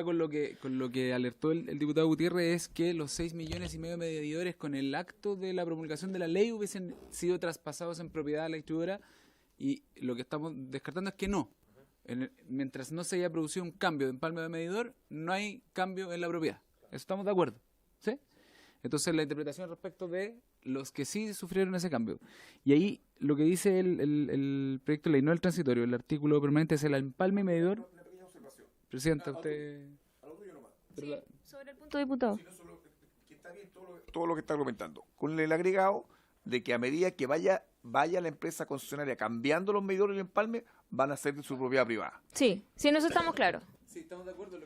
Speaker 8: con lo que alertó el diputado Gutiérrez es que los 6,5 millones de medidores con el acto de la promulgación de la ley hubiesen sido traspasados en propiedad a la distribuidora, y lo que estamos descartando es que no. Mientras no se haya producido un cambio de empalme de medidor, no hay cambio en la propiedad. Eso estamos de acuerdo, ¿sí? Entonces la interpretación respecto de los que sí sufrieron ese cambio. Y ahí lo que dice el proyecto de ley, no el transitorio, el artículo permanente es el empalme y medidor. Presidenta, usted...
Speaker 1: Sí, sobre el punto, diputado.
Speaker 6: Que está bien todo lo que está argumentando, con el agregado de que a medida que vaya la empresa concesionaria cambiando los medidores del empalme, van a ser de su propiedad privada.
Speaker 1: Sí, sí, en eso estamos claros.
Speaker 8: Sí, estamos de acuerdo.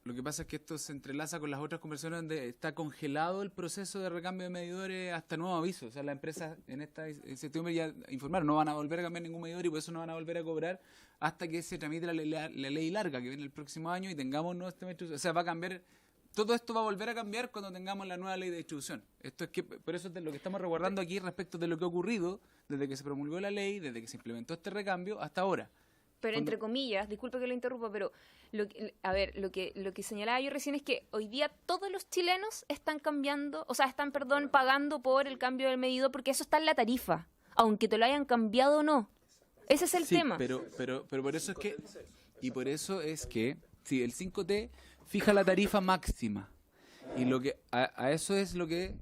Speaker 8: Lo que pasa es que esto se entrelaza con las otras conversaciones donde está congelado el proceso de recambio de medidores hasta nuevo aviso. O sea, la empresa en septiembre ya informaron, no van a volver a cambiar ningún medidor y por eso no van a volver a cobrar hasta que se tramite la ley larga que viene el próximo año y tengamos nuevo sistema de distribución. O sea, va a cambiar, todo esto va a volver a cambiar cuando tengamos la nueva ley de distribución. Esto es que, por eso es lo que estamos resguardando aquí respecto de lo que ha ocurrido desde que se promulgó la ley, desde que se implementó este recambio hasta ahora.
Speaker 1: Pero entre comillas, disculpe que lo interrumpa, pero lo que señalaba yo recién es que hoy día todos los chilenos están pagando por el cambio del medidor, porque eso está en la tarifa, aunque te lo hayan cambiado o no. Ese es el tema.
Speaker 8: Pero por eso es que sí, el 5T fija la tarifa máxima. Y lo que a eso es lo que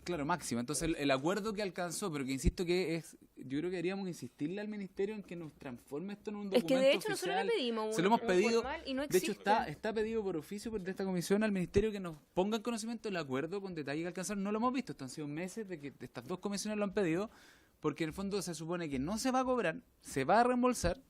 Speaker 8: claro, máxima. Entonces el acuerdo que alcanzó, pero que insisto que es, yo creo que deberíamos insistirle al ministerio en que nos transforme esto en un documento
Speaker 1: oficial. Es que de hecho
Speaker 8: oficial.
Speaker 1: nosotros le pedimos
Speaker 8: se lo hemos pedido,
Speaker 1: formal y no
Speaker 8: de hecho
Speaker 1: existe.
Speaker 8: está pedido por oficio de esta comisión al ministerio que nos ponga en conocimiento el acuerdo con detalle que alcanzaron. No lo hemos visto, esto han sido meses de que estas dos comisiones lo han pedido, porque en el fondo se supone que no se va a cobrar, se va a reembolsar.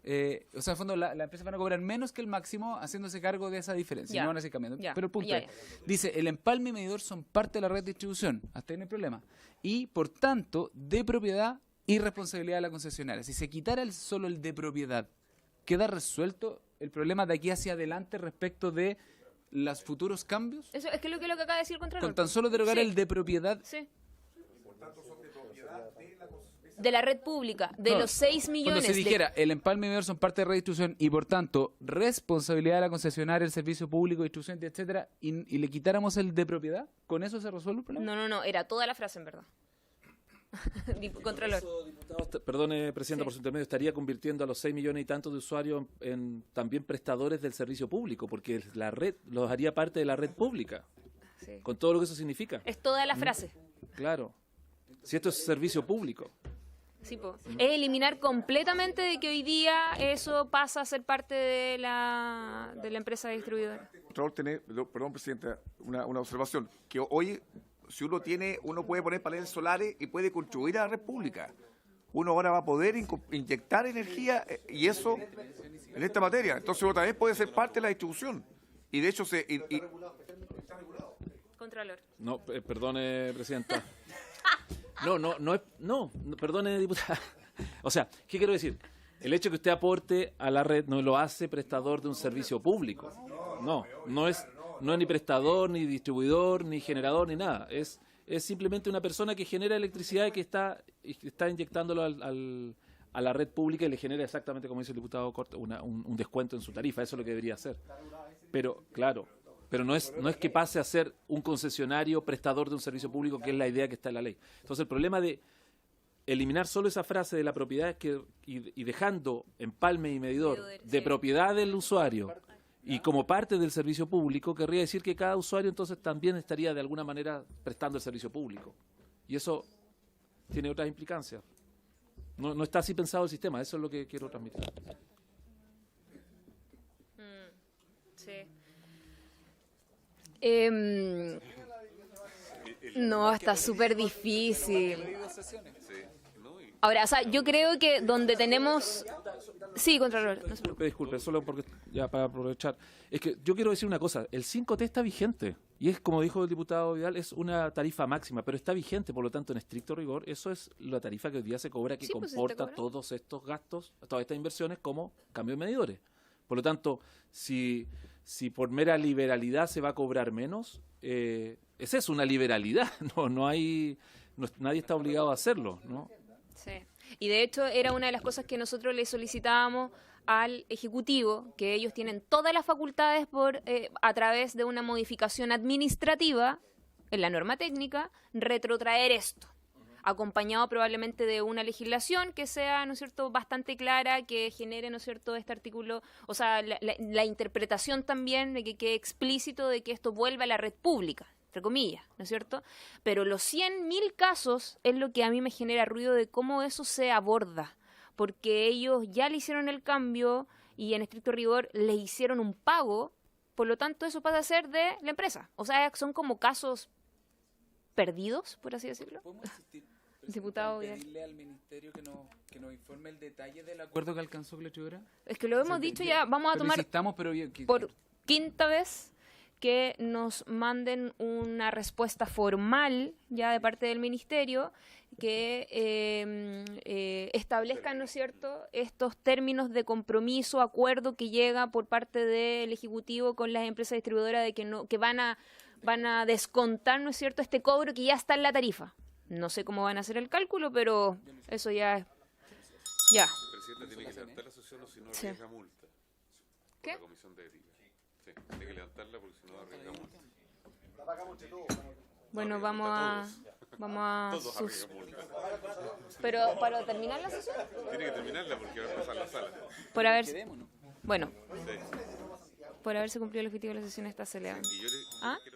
Speaker 8: O sea, en el fondo la empresa van a cobrar menos que el máximo haciéndose cargo de esa diferencia.
Speaker 1: Ya,
Speaker 8: No van a seguir cambiando.
Speaker 1: ya,
Speaker 8: Pero el punto
Speaker 1: ya,
Speaker 8: es,
Speaker 1: ya.
Speaker 8: dice, el empalme y medidor son parte de la red de distribución. Hasta ahí no hay problema. Y, por tanto, de propiedad y responsabilidad de la concesionaria. Si se quitara solo el de propiedad, ¿queda resuelto el problema de aquí hacia adelante respecto de los futuros cambios?
Speaker 1: Eso es que lo que acaba de decir el Contralor.
Speaker 8: Con tan solo derogar
Speaker 1: Sí.
Speaker 8: el de propiedad.
Speaker 1: Sí. De la red pública, de los 6 millones.
Speaker 8: Cuando se dijera, el empalme y medidor son parte de red de distribución y por tanto responsabilidad de la concesionaria, el servicio público, distribución, etcétera, y le quitáramos el de propiedad, ¿con eso se resuelve el problema?
Speaker 1: No, era toda la frase en verdad. Contralor.
Speaker 2: Eso, diputado, perdone, Presidenta,
Speaker 1: Sí.
Speaker 2: por su intermedio, estaría convirtiendo a los 6 millones y tantos de usuarios en también prestadores del servicio público, porque la red los haría parte de la red pública,
Speaker 1: Sí.
Speaker 2: con todo lo que eso significa.
Speaker 1: Es toda la frase.
Speaker 2: Claro. Si esto es servicio público.
Speaker 1: Sí, po. Es eliminar completamente de que hoy día eso pasa a ser parte de la empresa distribuidora.
Speaker 6: Perdón, Presidenta, una observación. Que hoy, si uno puede poner paneles solares y puede contribuir a la red pública. Uno ahora va a poder inyectar energía y eso en esta materia. Entonces uno también puede ser parte de la distribución. Y de hecho
Speaker 1: Contralor.
Speaker 2: No, perdone, Presidenta. No, perdone, diputada. O sea, ¿qué quiero decir? El hecho que usted aporte a la red no lo hace prestador de un servicio público. No no es ni prestador, ni distribuidor, ni generador, ni nada. Es simplemente una persona que genera electricidad y que está inyectándolo a la red pública y le genera exactamente, como dice el diputado Corte, un descuento en su tarifa. Eso es lo que debería hacer. Pero, claro, pero no es que pase a ser un concesionario prestador de un servicio público, que es la idea que está en la ley. Entonces, el problema de eliminar solo esa frase de la propiedad es que, y dejando empalme y medidor de propiedad del usuario y como parte del servicio público, querría decir que cada usuario entonces también estaría de alguna manera prestando el servicio público. Y eso tiene otras implicancias. No está así pensado el sistema, eso es lo que quiero transmitir.
Speaker 1: Sí. No, está súper difícil. Ahora, o sea, yo creo que donde tenemos... Sí, Contralor. No se preocupe.
Speaker 2: Disculpe, solo porque ya para aprovechar. Es que yo quiero decir una cosa, el 5T está vigente y es, como dijo el diputado Vidal, es una tarifa máxima, pero está vigente, por lo tanto, en estricto rigor, eso es la tarifa que hoy día se cobra, que
Speaker 1: Sí, pues,
Speaker 2: comporta
Speaker 1: se está cobrando.
Speaker 2: todos estos gastos, todas estas inversiones como cambio de medidores. Por lo tanto, si por mera liberalidad se va a cobrar menos, esa es una liberalidad, nadie está obligado a hacerlo, ¿no?
Speaker 1: Sí. Y de hecho era una de las cosas que nosotros le solicitábamos al Ejecutivo, que ellos tienen todas las facultades a través de una modificación administrativa en la norma técnica, retrotraer esto, acompañado probablemente de una legislación que sea, ¿no es cierto?, bastante clara, que genere, ¿no es cierto?, este artículo, o sea, la interpretación también de que quede explícito de que esto vuelva a la red pública, entre comillas, ¿no es cierto? Pero los 100.000 casos es lo que a mí me genera ruido de cómo eso se aborda, porque ellos ya le hicieron el cambio y en estricto rigor le hicieron un pago, por lo tanto eso pasa a ser de la empresa. O sea, son como casos perdidos, por así decirlo.
Speaker 8: ¿Podemos insistir,
Speaker 1: Diputado
Speaker 8: en
Speaker 1: Vidal.
Speaker 8: pedirle al Ministerio que nos informe el detalle del acuerdo que alcanzó Clechudora?
Speaker 1: Es que lo hemos dicho ya, vamos a
Speaker 8: Pero
Speaker 1: tomar
Speaker 8: insistamos, pero bien,
Speaker 1: por quinta vez que nos manden una respuesta formal ya de parte del Ministerio que establezcan, ¿no es cierto?, estos términos de compromiso, acuerdo que llega por parte del Ejecutivo con las empresas distribuidoras de que van a descontar, ¿no es cierto?, este cobro que ya está en la tarifa. No sé cómo van a hacer el cálculo, pero eso ya es... Ya.
Speaker 3: El presidente tiene que levantar la sesión o si no
Speaker 1: Sí.
Speaker 3: arriesga multa.
Speaker 1: ¿Qué?
Speaker 3: Por la comisión de ética. Sí, tiene que levantarla porque si no arriesga multa.
Speaker 1: Bueno, vamos a
Speaker 3: Todos arriesgan multa.
Speaker 1: Pero para terminar la sesión,
Speaker 3: Tiene que terminarla porque va a pasar la sala.
Speaker 1: por haber...
Speaker 8: Quedémonos.
Speaker 1: Bueno,
Speaker 3: Sí.
Speaker 1: por haberse cumplido el objetivo de la sesión está celebrando.
Speaker 3: Y yo le
Speaker 1: ¿Ah?
Speaker 3: quiero